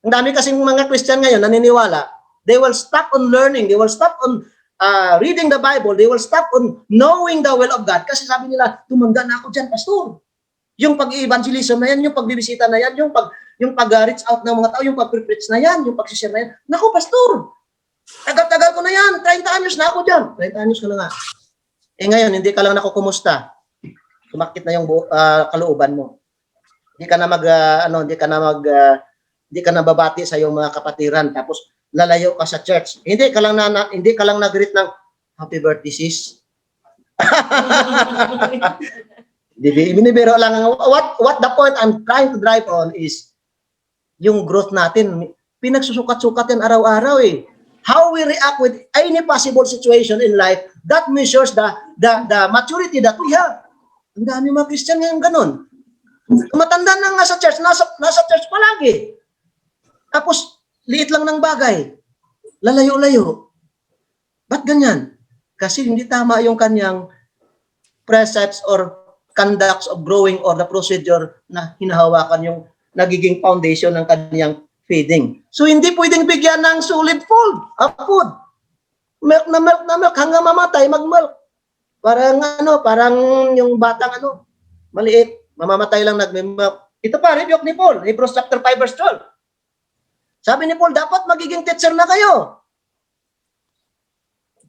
Ang dami kasing mga Christian ngayon naniniwala, they will stop on learning, they will stop on reading the Bible, they will stop on knowing the will of God. Kasi sabi nila, tumanda na ako dyan, pastor. Yung pag-evangelism na yan, yung pagbibisita na yan, yung pag-reach out ng mga tao, yung pag-preach na yan, yung pag-share na yan. Naku, pastor, tagal-tagal ko na yan, 30 anyos na ako dyan. 30 anyos ka na nga. Eh ngayon, hindi ka lang nakukumusta. Sumakit na yung kalooban mo. Hindi ka na babati sa iyong mga kapatiran, tapos lalayo ka sa church. Hindi ka lang nag-greet ng happy birthday sis. Binibiro lang. What the point I'm trying to drive on is yung growth natin. Pinagsusukat-sukat yan araw-araw eh. How we react with any possible situation in life, that measures the maturity that we have. Ang dami mga Christian ngayon ganun. Matanda na nga sa church, nasa church palagi. Tapos, liit lang ng bagay. Lalayo-layo. Ba't ganyan? Kasi hindi tama yung kanyang precepts or conducts of growing or the procedure na hinahawakan yung nagiging foundation ng kanyang feeding. So, hindi pwedeng bigyan ng solid food. Milk na milk hanggang mamatay, mag-milk. Parang yung batang maliit, mamamatay lang nagme-milk. Ito pa, rebuke ni Paul, Hebrews chapter 5 verse 12. Sabi ni Paul, dapat magiging teacher na kayo.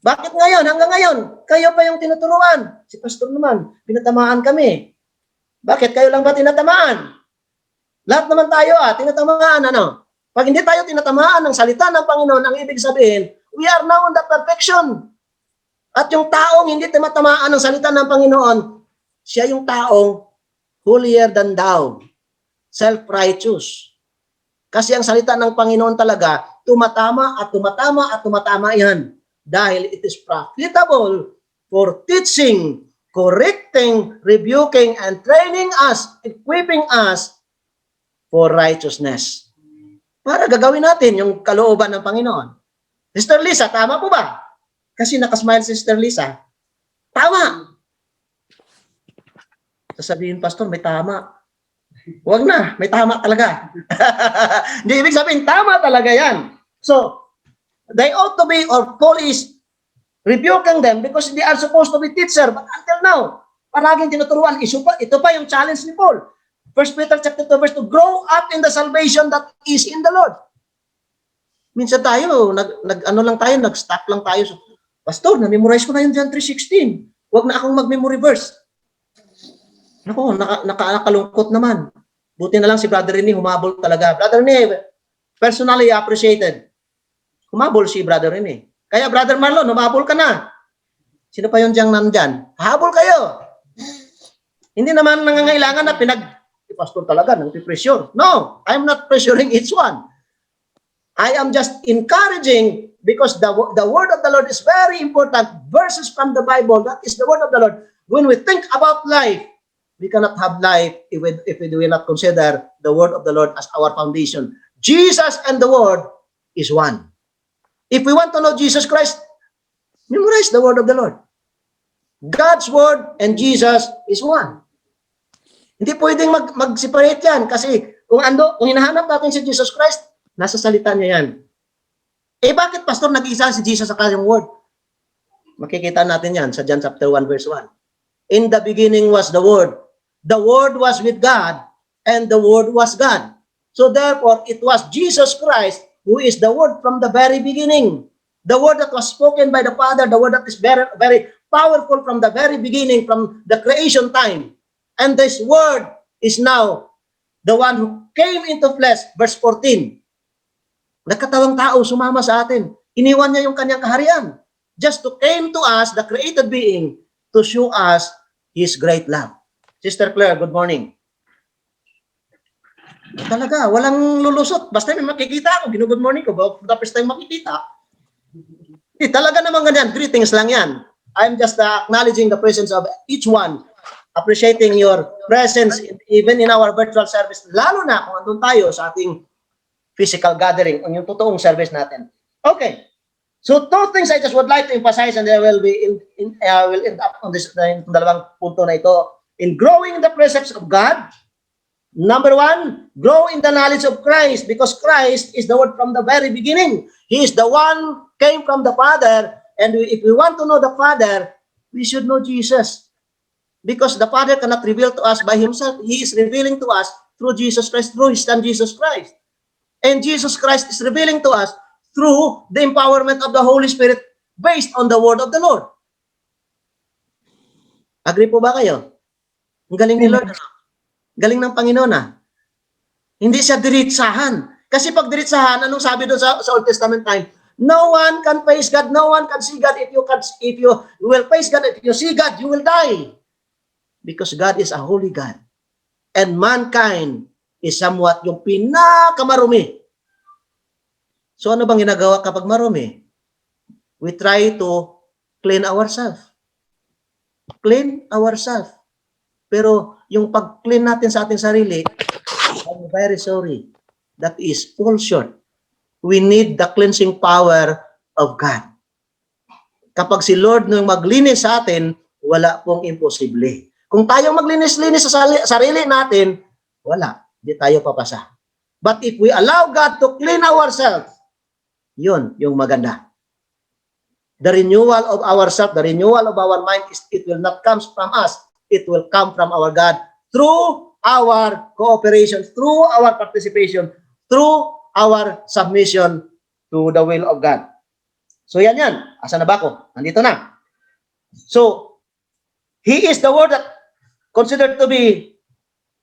Bakit ngayon, hanggang ngayon, kayo pa yung tinuturuan? Si pastor naman, pinatamaan kami. Bakit? Kayo lang ba tinatamaan? Lahat naman tayo tinatamaan, Pag hindi tayo tinatamaan ng salita ng Panginoon, ang ibig sabihin, we are now on the perfection. At yung taong hindi tinatamaan ng salita ng Panginoon, siya yung taong holier than thou, self-righteous. Kasi ang salita ng Panginoon talaga, tumatama at tumatama at tumatama yan. Dahil it is profitable for teaching, correcting, rebuking, and training us, equipping us for righteousness. Para gagawin natin yung kalooban ng Panginoon. Sister Lisa, tama po ba? Kasi nakasmile si Sister Lisa. Tama. Sasabihin, Pastor, may tama. Huwag na, may tama talaga. Hindi ibig sabihin, tama talaga yan. So, they ought to be, or Paul is rebuking them because they are supposed to be teacher. But until now, palaging tinuturuan. Ito pa yung challenge ni Paul. 1 Peter chapter 2 verse 2, grow up in the salvation that is in the Lord. Minsan tayo, nag-stuck lang tayo. So, Pastor, na-memorize ko na yung John 3:16. Huwag na akong mag-memory verse. Nako, nakakalungkot naman. Buti na lang si Brother Rene, humabol talaga. Brother Rene, personally appreciated. Humabol si Brother Rene. Kaya Brother Marlon, humabol ka na. Sino pa yung diyang nandyan? Habol kayo. Hindi naman nangangailangan na Pastor talaga, nang-pressure. No, I'm not pressuring each one. I am just encouraging because the word of the Lord is very important. Verses from the Bible, that is the word of the Lord. When we think about life, we cannot have life if we do not consider the word of the Lord as our foundation. Jesus and the word is one. If we want to know Jesus Christ, memorize the word of the Lord. God's word and Jesus is one. Hindi pwedeng mag-separate yan kasi kung hinahanap natin si Jesus Christ, nasa salita niya yan. Eh bakit, Pastor, nag-isa si Jesus sa kanyang word? Makikita natin yan sa John chapter 1 verse 1. In the beginning was the Word. The Word was with God, and the Word was God. So therefore, it was Jesus Christ who is the Word from the very beginning. The Word that was spoken by the Father, the Word that is very, very powerful from the very beginning, from the creation time. And this Word is now the one who came into flesh, verse 14. Nagkatawang tao, sumama sa atin. Iniwan niya yung kanyang kaharian. Just to came to us, the created being, to show us His great love. Sister Claire, good morning. Talaga, walang lulusot. Basta may makikita ako, good morning ko. The first time makikita. Talaga naman ganyan. Greetings lang yan. I'm just acknowledging the presence of each one. Appreciating your presence even in our virtual service. Lalo na kung andun tayo sa ating physical gathering, yung totoong service natin. Okay. So, two things I just would like to emphasize and I will end up on this dalawang punto na ito. In growing the precepts of God, Number one, grow in the knowledge of Christ, because Christ is the word from the very beginning. He is the one came from the Father, and if we want to know the Father, we should know Jesus. Because the Father cannot reveal to us by himself. He is revealing to us through Jesus Christ, through his Son Jesus Christ. And Jesus Christ is revealing to us through the empowerment of the Holy Spirit based on the word of the Lord. Agree po ba kayo? Ang galing ni Lord. Ano? Galing ng Panginoon ah. Hindi siya diritsahan. Kasi pag diritsahan, anong sabi doon sa Old Testament time? No one can face God, no one can see God. If you will face God, if you see God, you will die. Because God is a holy God. And mankind is somewhat yung pinakamarumi. So ano bang ginagawa kapag marumi? We try to clean ourselves. Clean ourselves. Pero yung pag-clean natin sa ating sarili, I'm very sorry. That is fall short. We need the cleansing power of God. Kapag si Lord nung maglinis sa atin, wala pong imposible. Kung tayo maglinis-linis sa sarili natin, wala. Hindi tayo papasa. But if we allow God to clean ourselves, yun yung maganda. The renewal of ourselves, the renewal of our mind, it will not come from us. It will come from our God through our cooperation, through our participation, through our submission to the will of God. So yan. Asa na ba ako? Nandito na. So, He is the word that considered to be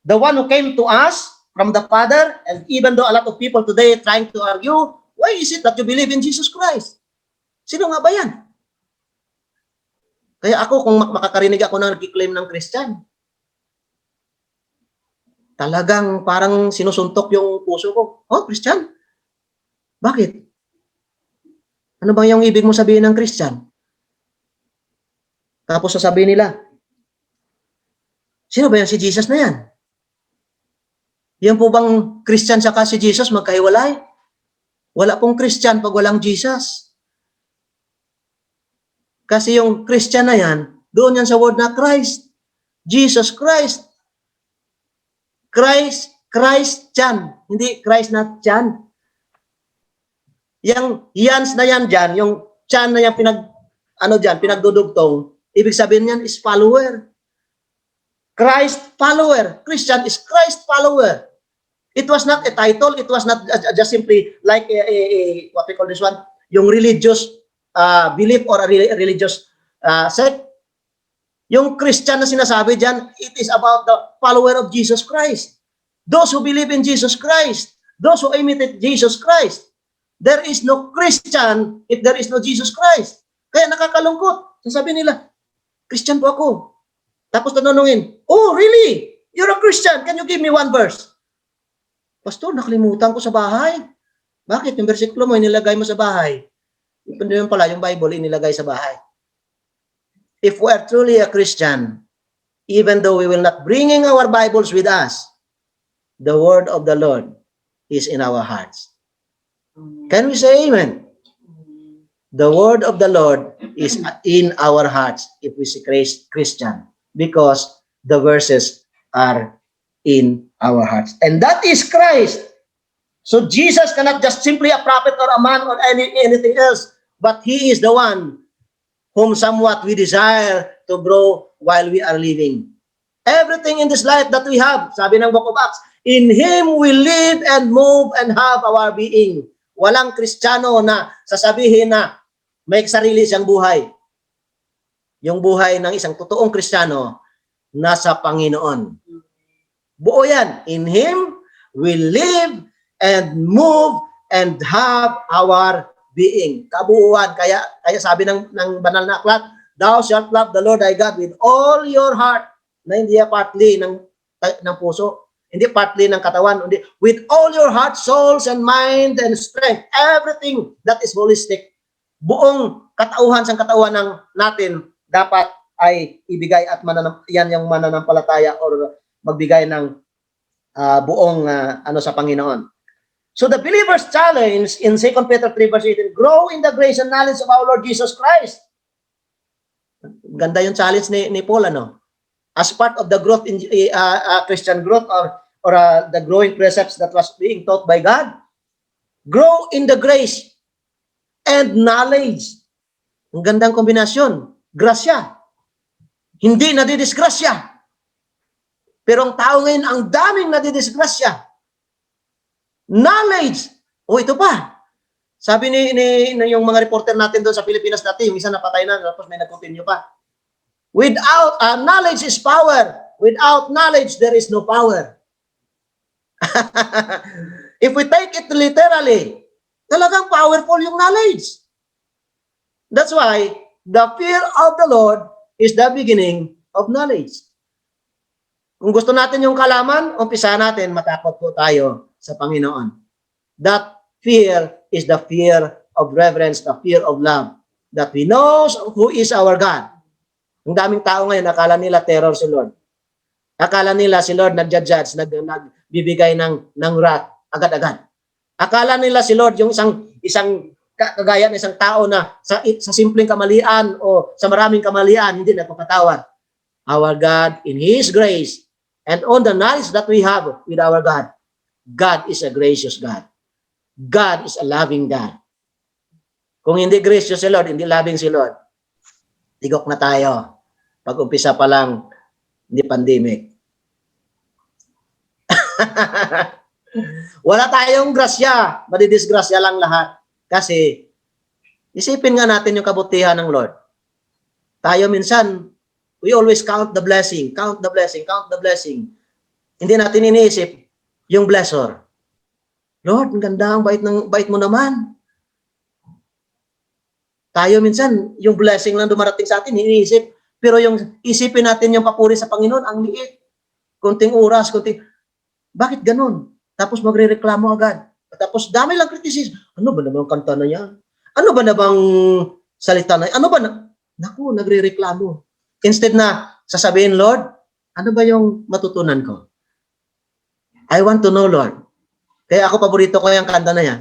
the one who came to us from the Father, and even though a lot of people today trying to argue, why is it that you believe in Jesus Christ? Sino nga ba yan? Kaya ako, kung makakarinig ako na nag-claim ng Christian, talagang parang sinusuntok yung puso ko. Oh, Christian? Bakit? Ano ba yung ibig mo sabihin ng Christian? Tapos sasabihin nila, sino ba yan si Jesus na yan? Yan po bang Christian saka si Jesus magkahiwalay? Wala pong Christian pag walang Jesus. Kasi yung Christian na yan, doon yan sa word na Christ. Jesus Christ. Christian. Hindi Christ na Chan. Yang yans na yan dyan, yung Chan na yan pinagdudugtong, ibig sabihin yan is follower. Christ follower. Christian is Christ follower. It was not a title. It was not just simply like what we call this one, yung religious belief or a religious sect. Yung Christian na sinasabi dyan, it is about the follower of Jesus Christ. Those who believe in Jesus Christ. Those who imitate Jesus Christ. There is no Christian if there is no Jesus Christ. Kaya nakakalungkot. Sasabihin nila, Christian po ako. Tapos tanongin, oh really? You're a Christian. Can you give me one verse? Pastor, nakalimutan ko sa bahay. Bakit? Yung versikulo mo, inilagay mo sa bahay. Yung pala, yung Bible, inilagay sa bahay. If we are truly a Christian, even though we will not bringing our Bibles with us, the word of the Lord is in our hearts. Can we say amen? The word of the Lord is in our hearts if we say Christian, because the verses are in our hearts. And that is Christ. So Jesus cannot just simply a prophet or a man or anything else, but He is the one whom somewhat we desire to grow while we are living. Everything in this life that we have, sabi ng Book of Acts, in Him we live and move and have our being. Walang Kristiyano na sasabihin na may sarili siyang buhay. Yung buhay ng isang totoong Kristiyano nasa Panginoon. Buo yan. In Him we live and move and have our being. Kabuuan. Kaya sabi ng banal na aklat, thou shalt love the Lord thy God with all your heart, na hindi partly ng puso, hindi partly ng katawan, hindi, with all your heart, souls, and mind, and strength, everything that is holistic. Buong katauhan sa katawan ng natin dapat ay ibigay at yan yung mananampalataya or magbigay ng buong sa Panginoon. So the believer's challenge in 2 Peter 3 verse 18, grow in the grace and knowledge of our Lord Jesus Christ. Ganda yung challenge ni Paul, ano? As part of the growth in Christian growth or or the growing precepts that was being taught by God. Grow in the grace and knowledge. Ang gandang kombinasyon. Grasya. Hindi nadidisgrasya. Pero ang tao ngayon, ang daming nadidisgrasya. Knowledge. O ito pa. Sabi ni yung mga reporter natin doon sa Pilipinas dati, yung isa napatay na, tapos may nag-continue pa. Without knowledge is power. Without knowledge, there is no power. If we take it literally, talagang powerful yung knowledge. That's why the fear of the Lord is the beginning of knowledge. Kung gusto natin yung kalaman, umpisa natin, matakot po tayo sa Panginoon. That fear is the fear of reverence, the fear of love. That we know who is our God. Ang daming tao ngayon, akala nila terror si Lord. Akala nila si Lord nagja-judge, nagbibigay ng wrath agad-agad. Akala nila si Lord yung isang kagaya ng isang tao na sa simpleng kamalian o sa maraming kamalian, hindi nagpapatawad. Our God, in His grace, and on the knowledge that we have with our God, God is a gracious God. God is a loving God. Kung hindi gracious si Lord, hindi loving si Lord, tigok na tayo. Pag-umpisa pa lang, hindi pandemic. Wala tayong grasya, madidisgrasya lang lahat. Kasi, isipin nga natin yung kabutihan ng Lord. Tayo minsan, we always count the blessing, count the blessing, count the blessing. Hindi natin iniisip yung blessor. Lord, ang ganda, ang bait mo naman. Tayo minsan, yung blessing lang dumarating sa atin, iniisip. Pero yung isipin natin yung papuri sa Panginoon, ang liit. Kunting oras, bakit ganun? Tapos magre-reklamo agad. Tapos dami lang criticism. Ano ba naman kanta na yan? Ano ba namang salita na yan? Ano ba na? Naku, nagre-reklamo. Instead na sasabihin, Lord, ano ba yung matutunan ko? I want to know, Lord. Kaya ako paborito ko yung kanta na yan.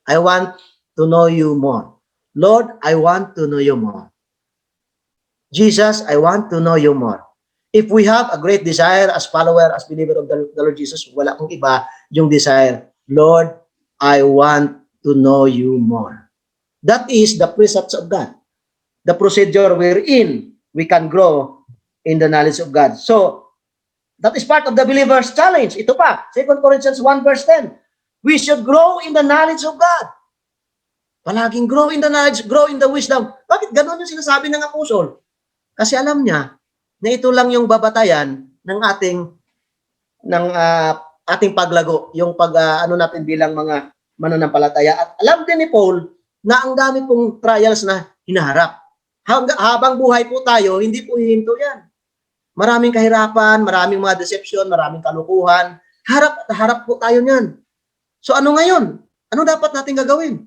I want to know you more. Lord, I want to know you more. Jesus, I want to know you more. If we have a great desire as follower, as believer of the Lord Jesus, wala kong iba yung desire. Lord, I want to know you more. That is the precepts of God. The procedure wherein we can grow in the knowledge of God. So, that is part of the believer's challenge. Ito pa, 2 Corinthians 1 verse 10. We should grow in the knowledge of God. Palaging grow in the knowledge, grow in the wisdom. Bakit ganun yung sinasabi ng apostol? Kasi alam niya na ito lang yung babatayan ng ating paglago, yung ano natin bilang mga mananampalataya. At alam din ni Paul na ang dami pong trials na hinaharap. Habang buhay po tayo, hindi po hihinto yan. Maraming kahirapan, maraming mga deception, maraming kalukuhan. Harap po tayo niyan. So ano ngayon? Ano dapat natin gagawin?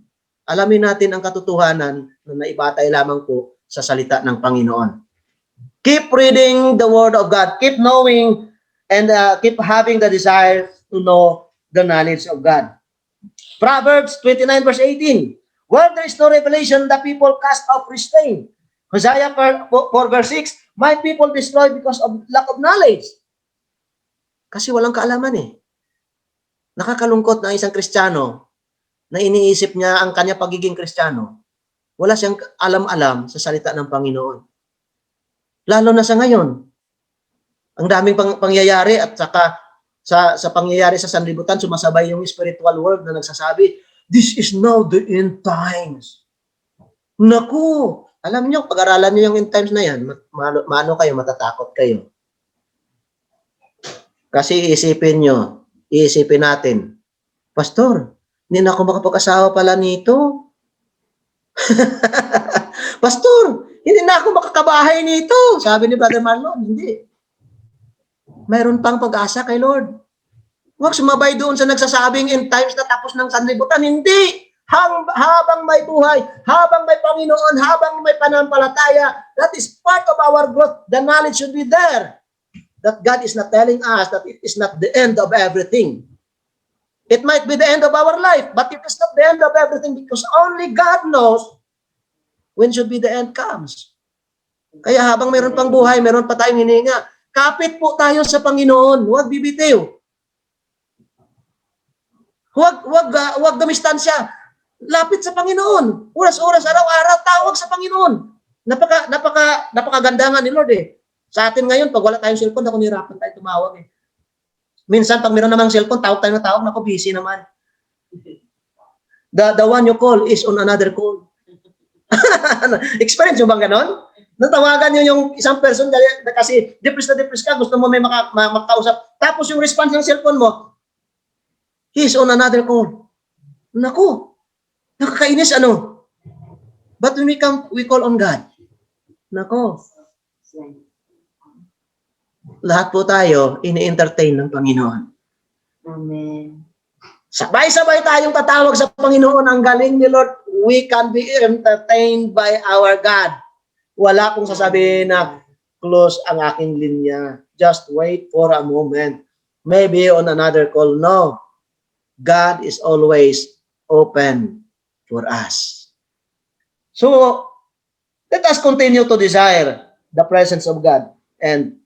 Alamin natin ang katotohanan na naibatay lamang po sa salita ng Panginoon. Keep reading the Word of God. Keep knowing and keep having the desire to know the knowledge of God. Proverbs 29 verse 18. Where there is no revelation, the people cast off restraint. Hosea 4 verse 6. My people destroy because of lack of knowledge. Kasi walang kaalaman eh. Nakakalungkot na isang Kristiyano na iniisip niya ang kanya pagiging Kristiyano. Wala siyang alam-alam sa salita ng Panginoon. Lalo na sa ngayon. Ang daming pangyayari at saka sa pangyayari sa sanlibutan, sumasabay yung spiritual world na nagsasabi, this is now the end times. Naku! Alam niyo, pag-aralan niyo yung end times na yan, maano kayo, matatakot kayo. Kasi iisipin natin, Pastor, hindi na ako makapag-asawa pala nito. Pastor, hindi na ako makakabahay nito. Sabi ni Brother Marlon, hindi. Mayroon pang pag-asa kay Lord. Huwag sumabay doon sa nagsasabing end times na tapos ng sanlibutan. Hindi. Habang may buhay, habang may Panginoon, habang may panampalataya, that is part of our growth. The knowledge should be there. That God is not telling us that it is not the end of everything. It might be the end of our life, but it is not the end of everything because only God knows when should be the end comes. Kaya habang mayroon pang buhay, mayroon pa tayong hininga. Kapit po tayo sa Panginoon. Huwag bibitiw. Huwag dumistansya. Lapit sa Panginoon. Oras-oras, araw-araw, tawag sa Panginoon. Napakaganda nga ni Lord eh. Sa atin ngayon, pag wala tayong cellphone, ako nirapan tayo tumawag eh. Minsan, pag meron namang cellphone, tawag tayo na tawag, naku, busy naman. The one you call is on another call. Experience nyo bang ganon? Natawagan nyo yung isang person kasi depressed ka, gusto mo may makausap. Tapos yung response ng cellphone mo, he's on another call. Naku, nakakainis ano? But when we call on God, naku, lahat po tayo ini-entertain ng Panginoon. Amen. Sabay-sabay tayong tatawag sa Panginoon. Ang galing ni Lord. We can be entertained by our God. Wala kong sasabihin na close ang aking linya. Just wait for a moment. Maybe on another call. No. God is always open for us. So, let us continue to desire the presence of God. And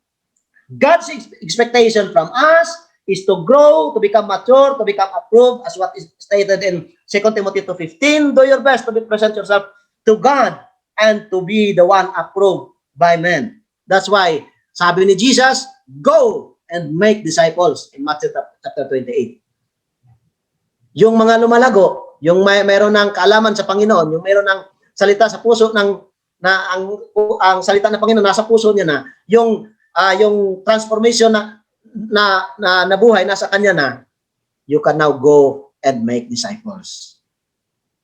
God's expectation from us is to grow, to become mature, to become approved, as what is stated in 2 Timothy 2:15. Do your best to present yourself to God and to be the one approved by men. That's why, sabi ni Jesus, go and make disciples in Matthew chapter 28. Yung mga lumalago, yung mayroon ng kaalaman sa Panginoon, yung mayroon ng salita sa puso ang salita ng Panginoon nasa puso niya na, yung transformation na nabuhay nasa kanya na, you can now go and make disciples.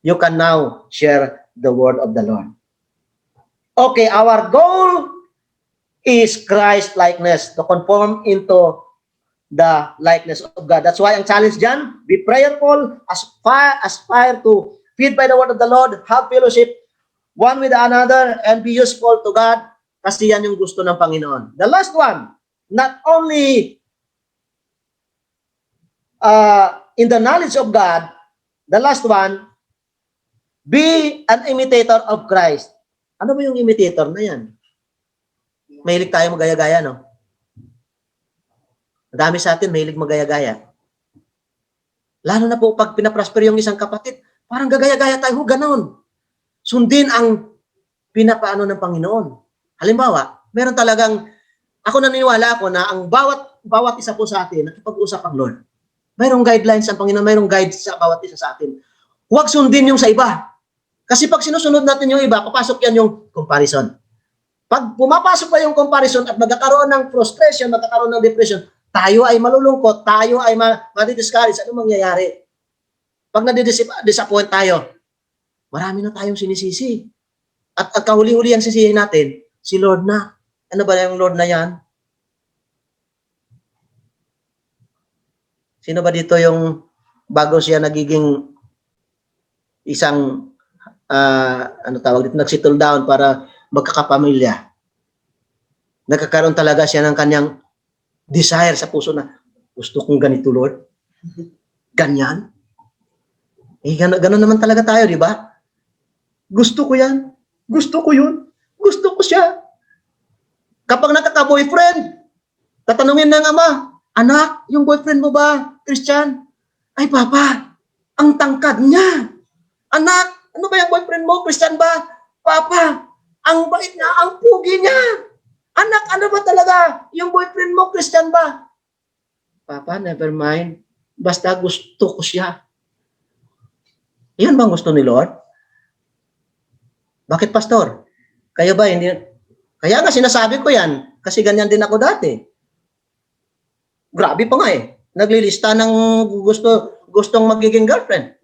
You can now share the word of the Lord. Okay, our goal is Christ-likeness, to conform into the likeness of God. That's why ang challenge dyan, be prayerful, aspire to feed by the word of the Lord, have fellowship one with another, and be useful to God, kasi yan yung gusto ng Panginoon. The last one, not only in the knowledge of God, the last one, be an imitator of Christ. Ano ba yung imitator na yan? Mahilig tayo magaya-gaya, no? Madami sa atin mahilig magaya-gaya. Lalo na po pag pinaprosper yung isang kapatid, parang gagaya-gaya tayo, ganon. Sundin ang pinapaano ng Panginoon. Halimbawa, meron talagang, ako naniniwala ako na ang bawat isa po sa atin, nakipag-usap ang Lord. Mayroong guidelines ang Panginoon, mayroong guides sa bawat isa sa atin. Huwag sundin yung sa iba. Kasi pag sinusunod natin yung iba, papasok yan yung comparison. Pag pumapasok pa yung comparison at magkakaroon ng frustration, magkakaroon ng depression, tayo ay malulungkot, tayo ay madidiscourage. Ano mangyayari? Pag nadidisappoint tayo, marami na tayong sinisisi. At kahuli-huli ang sisihin natin, si Lord na. Ano ba yung Lord na yan? Sino ba dito yung bago siya nagiging isang nag-settle down para magkakapamilya? Nagkakaroon talaga siya ng kanyang desire sa puso na, gusto kong ganito, Lord. Ganyan. Gano'n naman talaga tayo, di ba? Gusto ko yan. Gusto ko yun. Gusto ko siya. Kapag nakaka-boyfriend, tatanungin ng ama, anak, yung boyfriend mo ba, Christian? Ay, Papa, ang tangkad niya. Anak, ano ba yung boyfriend mo, Christian ba? Papa, ang bait niya, ang pugi niya. Anak, ano ba talaga yung boyfriend mo, Christian ba? Papa, never mind. Basta gusto ko siya. Yan bang gusto ni Lord? Bakit, Pastor? Kayo ba hindi? Kaya nga sinasabi ko yan, kasi ganyan din ako dati. Grabe pa nga eh. Naglilista ng gustong magiging girlfriend.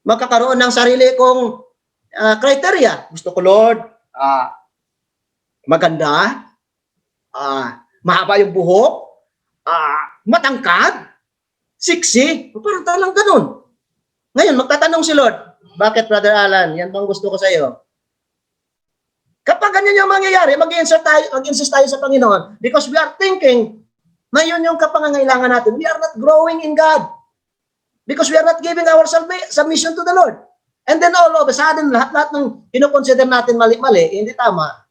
Magkakaroon ng sarili kong criteria. Gusto ko, Lord, maganda, mahaba yung buhok, matangkad, sexy, parang talang ganun. Ngayon, magtatanong si Lord, bakit, Brother Alan, yan bang gusto ko sa iyo? Kapag ganyan yung mangyayari, mag-insist tayo sa Panginoon because we are thinking na yun yung kapangangailangan natin. We are not growing in God because we are not giving our submission to the Lord. And then all of a sudden, lahat ng kinoconsider natin mali-mali, hindi tama,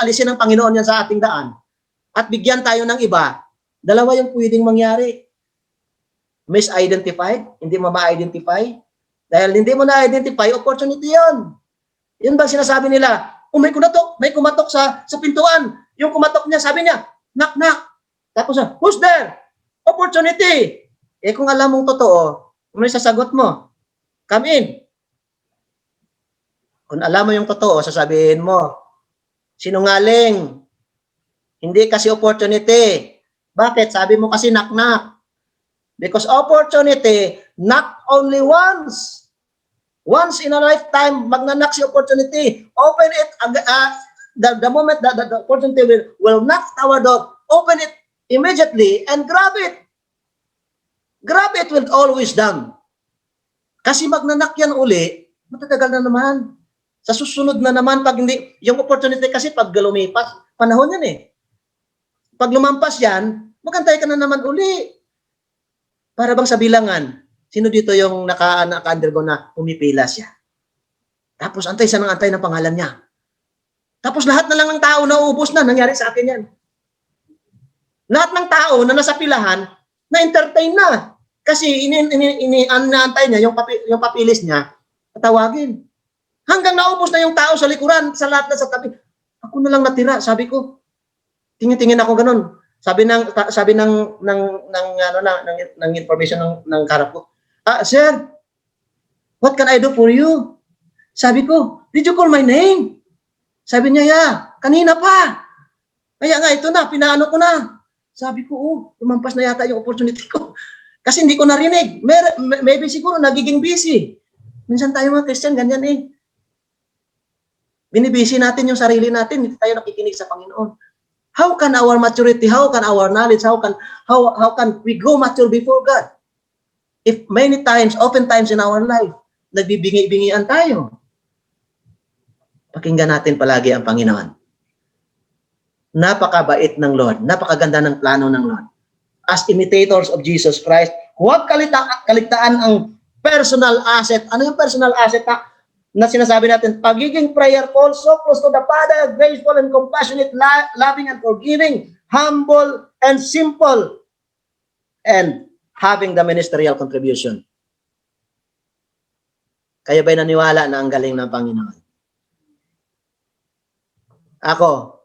alisin ng Panginoon yan sa ating daan at bigyan tayo ng iba. Dalawa yung pwedeng mangyari. misidentified, hindi mo ma-identify. Dahil hindi mo na-identify, opportunity yun. Yun ba sinasabi nila? Oh, may kumatok sa pintuan. Yung kumatok niya, sabi niya, knock, knock. Tapos, who's there? Opportunity. Eh kung alam mong totoo, ano yung sasagot mo? Come in. Kung alam mo yung totoo, sasabihin mo, sinungaling. Hindi kasi opportunity. Bakit? Sabi mo kasi knock, knock. Because opportunity, knock only once. Once in a lifetime, magnanak si opportunity. Open it, the moment that the opportunity will knock our door, open it immediately and grab it. Grab it with all wisdom. Kasi magnanak yan uli, matatagal na naman. Sa susunod na naman, pag hindi, yung opportunity kasi pag lumipas, panahon yan eh. Pag lumampas yan, magantay ka na naman uli. Para bang sa bilangan, sino dito yung naka-undergo na pumipila siya? Tapos antay siya ng antay ng pangalan niya. Tapos lahat na lang ng tao nauubos na, nangyari sa akin yan. Lahat ng tao na nasa pilahan, na-entertain na. Kasi inaantay niya, yung papilis niya, tatawagin. Hanggang naubos na yung tao sa likuran, sa lahat na sa tabi. Ako na lang natira, sabi ko. Tingin-tingin ako ganun. Sabi ng information ng karap ko. Sir, what can I do for you? Sabi ko, did you call my name? Sabi niya, yeah, kanina pa. Kaya nga, ito na, pinaano ko na. Sabi ko, lumampas na yata yung opportunity ko. Kasi hindi ko narinig. Maybe siguro nagiging busy. Minsan tayo mga Christian, ganyan eh. Binibisi natin yung sarili natin, hindi tayo nakikinig sa Panginoon. How can our maturity, how can our knowledge, how can we grow mature before God? If many times, oftentimes in our life, nagbibingi-bingian tayo. Pakinggan natin palagi ang Panginoon. Napakabait ng Lord, napakaganda ng plano ng Lord. As imitators of Jesus Christ, huwag kaligtaan ang personal asset. Ano yung personal asset na sinasabi natin? Pagiging prayerful, so close to the Father, graceful and compassionate, loving and forgiving, humble and simple, and having the ministerial contribution. Kayo ba'y naniwala na ang galing ng Panginoon? Ako,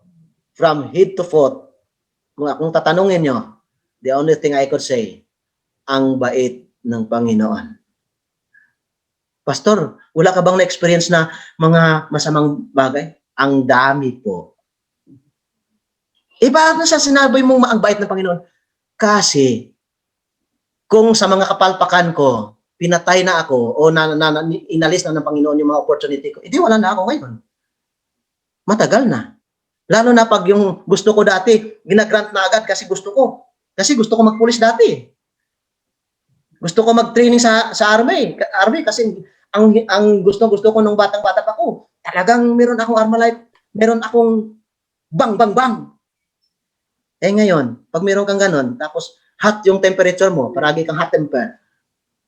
from head to foot, kung tatanungin nyo, the only thing I could say, ang bait ng Panginoon. Pastor, wala ka bang na-experience na mga masamang bagay? Ang dami po. Bakit na sa sinabi mong ang bait ng Panginoon? Kasi, kung sa mga kapalpakan ko, pinatay na ako o inalis na ng Panginoon yung mga opportunity ko, hindi wala na ako ngayon. Matagal na. Lalo na pag yung gusto ko dati, ginagrant na agad kasi gusto ko. Kasi gusto ko magpulis dati. Gusto ko mag-training sa army kasi ang gusto ko nung batang-bata pa ko, talagang meron akong Armalite, meron akong bang. Eh ngayon, pag meron kang ganon, tapos hot yung temperature mo, paragi kang hot temper,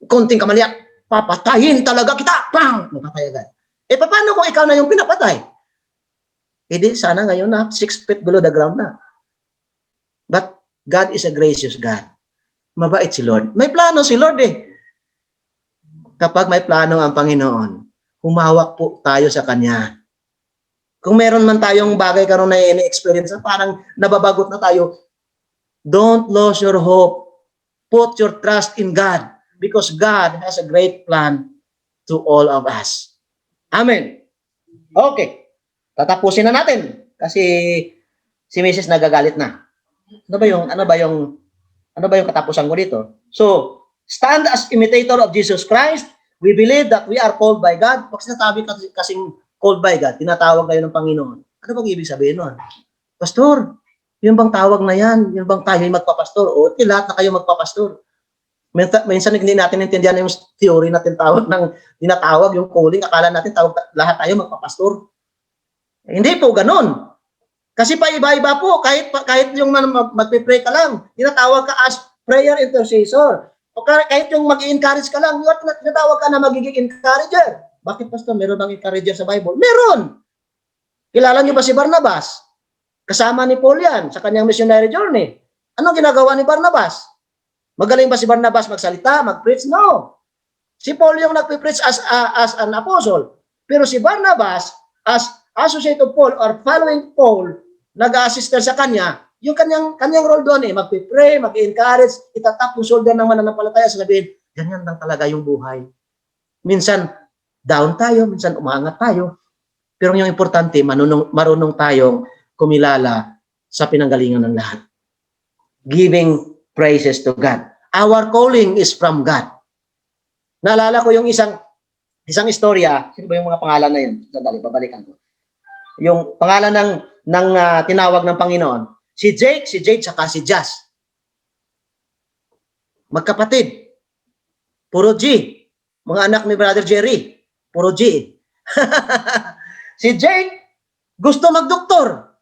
konting kamaliak, papatayin talaga kita, bang! Napatay agad. Paano kung ikaw na yung pinapatay? Di sana ngayon na 6 feet below the ground na. But God is a gracious God. Mabait si Lord. May plano si Lord eh. Kapag may plano ang Panginoon, humawak po tayo sa Kanya. Kung meron man tayong bagay karon na ini-experience, parang nababagot na tayo, don't lose your hope. Put your trust in God because God has a great plan to all of us. Amen. Okay. Tatapusin na natin kasi si Mrs. nagagalit na. Ano ba yung katapusan ko dito? So, stand as imitator of Jesus Christ. We believe that we are called by God. Pag sinasabi kasing called by God, tinatawag kayo ng Panginoon. Ano bang ibig sabihin nun? Pastor, yung bang tawag na yan? Yung bang tayo magpapastor? O, lahat na kayo magpapastor. Minsan hindi natin intindihan yung theory na tinatawag, yung calling. Akala natin lahat tayo magpapastor. Hindi po ganun. Kasi pa iba-iba po. Kahit yung magpipray ka lang, tinatawag ka as prayer intercessor. O kahit yung mag-i-encourage ka lang, tinatawag ka na magiging encourager. Bakit, Pastor? Meron bang encourager sa Bible? Meron! Kilala niyo ba si Barnabas? Kasama ni Paul yan sa kanyang missionary journey. Anong ginagawa ni Barnabas? Magaling ba si Barnabas magsalita, mag-preach? No. Si Paul yung nagpe-preach as an apostle. Pero si Barnabas, as associate of Paul or following Paul, nag-assist sa kanya, yung kanyang role doon magpe-pray, mag-encourage, itatap yung shoulder ng mananampalataya, sasabihin, ganyan lang talaga yung buhay. Minsan, down tayo, minsan umaangat tayo. Pero yung importante, marunong tayong kumilala sa pinanggalingan ng lahat. Giving praises to God. Our calling is from God. Naalala ko yung isang istorya. Sino ba yung mga pangalan na yun? Sandali, babalikan ko. Yung pangalan ng tinawag ng Panginoon. Si Jake, saka si Jazz. Magkapatid. Puro G. Mga anak ni Brother Jerry. Puro G. Si Jake, gusto magdoktor.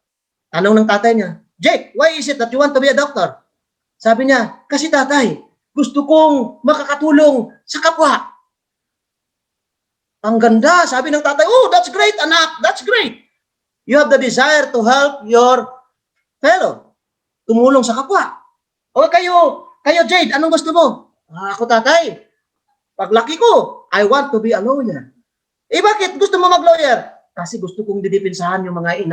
Tanong ng tatay niya, Jake, why is it that you want to be a doctor? Sabi niya, kasi tatay, gusto kong makakatulong sa kapwa. Ang ganda, sabi ng tatay, oh, that's great, anak, that's great. You have the desire to help your fellow. Tumulong sa kapwa. O kayo Jade, anong gusto mo? Ako tatay, paglaki ko, I want to be a lawyer. Bakit gusto mo mag-lawyer? Kasi gusto kong didipinsahan yung mga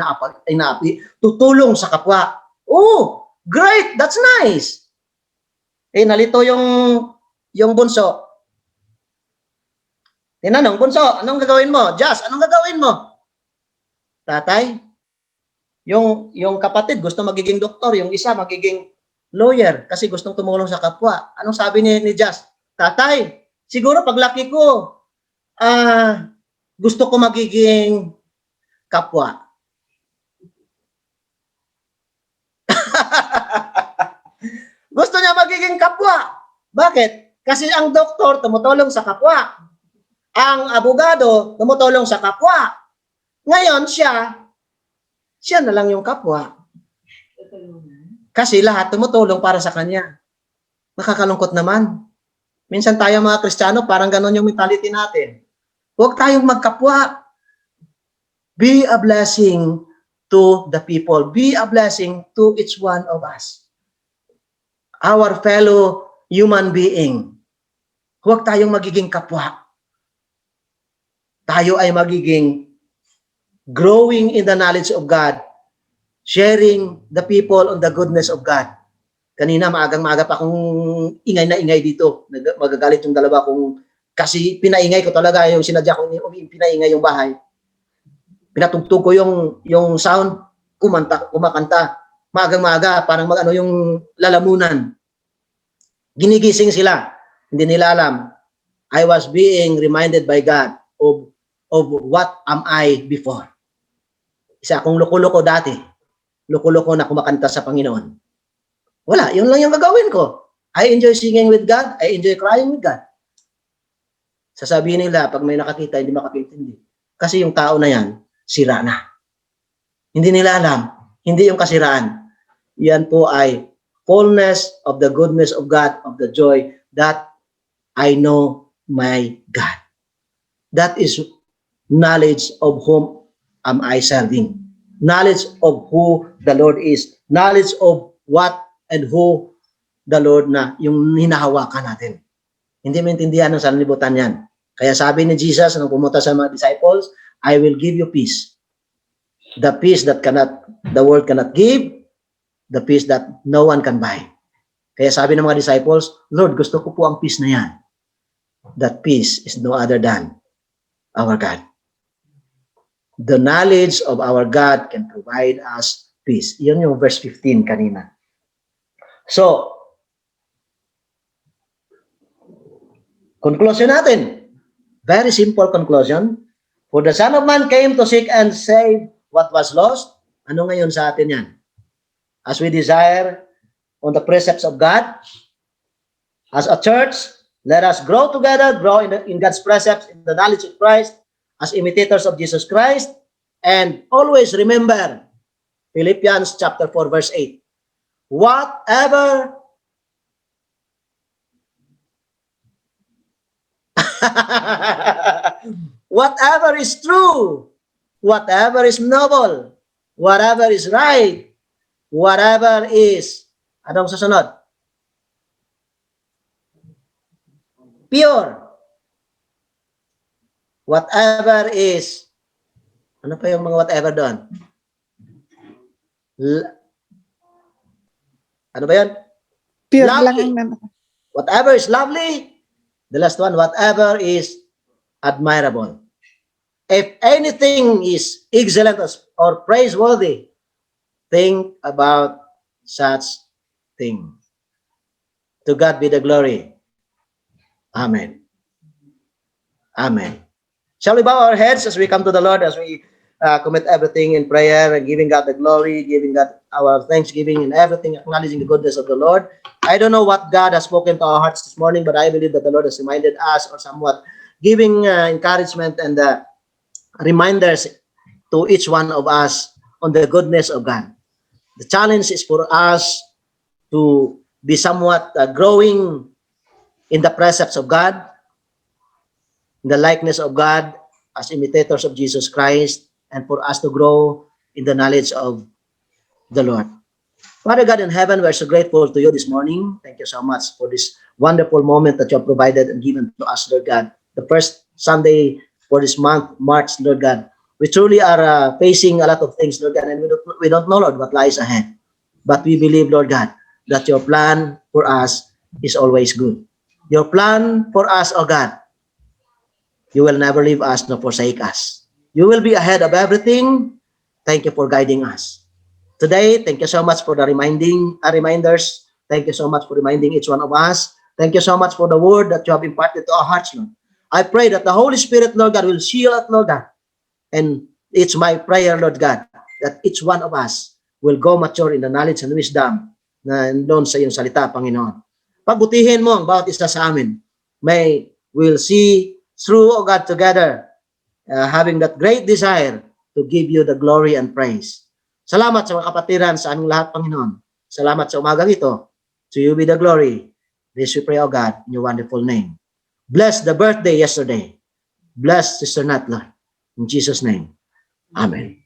inaapi, tutulong sa kapwa. Oh, great, that's nice. Nalito yung bunso. Tinanong, bunso, anong gagawin mo? Jazz, anong gagawin mo? Tatay, yung kapatid gusto magiging doktor, yung isa magiging lawyer kasi gustong tumulong sa kapwa. Anong sabi ni Jazz? Tatay, siguro paglaki ko, gusto ko magiging kapwa. Gusto niya magiging kapwa. Bakit? Kasi ang doktor tumutulong sa kapwa. Ang abogado tumutulong sa kapwa. Ngayon siya na lang yung kapwa. Kasi lahat tumutulong para sa kanya. Nakakalungkot naman. Minsan tayo mga Kristiyano, parang ganon yung mentality natin. Huwag tayong magkapwa. Be a blessing to the people. Be a blessing to each one of us. Our fellow human being. Huwag tayong magiging kapwa. Tayo ay magiging growing in the knowledge of God, sharing the people on the goodness of God. Kanina, maagang-maaga pa akong ingay na ingay dito. Magagalit yung dalawa kung kasi pinaingay ko talaga yung sinadya kong pinaingay yung bahay. Pinatugtog ko yung sound, kumakanta. Maagang-maaga, parang yung lalamunan. Ginigising sila. Hindi nila alam. I was being reminded by God of what am I before. Isa akong loko-loko dati. Loko-loko na kumakanta sa Panginoon. Wala, yun lang yung gagawin ko. I enjoy singing with God. I enjoy crying with God. Sasabihin nila, pag may nakakita, hindi makakaintindi. Kasi yung tao na yan, sira na. Hindi nila alam. Hindi yung kasiraan. Yan po ay fullness of the goodness of God, of the joy that I know my God. That is knowledge of whom am I serving. Knowledge of who the Lord is. Knowledge of what and who the Lord na yung hinahawakan natin. Hindi maintindihan ng sanlibutan yan. Kaya sabi ni Jesus nung pumunta sa mga disciples, I will give you peace. The peace that the world cannot give, the peace that no one can buy. Kaya sabi ng mga disciples, Lord, gusto ko po ang peace na yan. That peace is no other than our God. The knowledge of our God can provide us peace. Yun yung verse 15 kanina. So, conclusion natin. Very simple conclusion. For the Son of Man came to seek and save what was lost. Ano ngayon sa atin yan? As we desire on the precepts of God, as a church, let us grow together, grow in God's precepts, in the knowledge of Christ, as imitators of Jesus Christ, and always remember Philippians chapter 4, verse 8. Whatever is true, whatever is noble, whatever is right, whatever is, anong susunod? pure. Whatever is, ano pa yung mga whatever doon? Ano ba yan? Pure Lovely. lang ang naman. Whatever is lovely. The last one, whatever is admirable. If anything is excellent or praiseworthy, think about such thing. To God be the glory. Amen. Amen. Shall we bow our heads as we come to the Lord, as we commit everything in prayer and giving God the glory, giving God our thanksgiving and everything, acknowledging the goodness of the Lord. I don't know what God has spoken to our hearts this morning, but I believe that the Lord has reminded us or somewhat giving encouragement and reminders to each one of us on the goodness of God. The challenge is for us to be somewhat growing in the precepts of God, in the likeness of God as imitators of Jesus Christ, and for us to grow in the knowledge of the Lord. Father God in heaven, we're so grateful to you this morning. Thank you so much for this wonderful moment that you have provided and given to us, Lord God. The first Sunday for this month, March, Lord God. We truly are facing a lot of things, Lord God, and we don't know, Lord, what lies ahead. But we believe, Lord God, that your plan for us is always good. Your plan for us, oh God, you will never leave us nor forsake us. You will be ahead of everything. Thank you for guiding us. Today, thank you so much for the reminders. Thank you so much for reminding each one of us. Thank you so much for the word that you have imparted to our hearts, Lord. I pray that the Holy Spirit, Lord God, will seal it, Lord God. And it's my prayer, Lord God, that each one of us will go mature in the knowledge and wisdom na doon sa iyong salita, Panginoon. Pagbutihin mo ang bawat isa sa amin. May we'll see through, oh God, together, having that great desire to give you the glory and praise. Salamat sa mga kapatiran sa aming lahat, Panginoon. Salamat sa umagang ito. To you be the glory. This we pray, O God, in your wonderful name. Bless the birthday yesterday. Bless Sister Nat, Lord. In Jesus' name. Amen.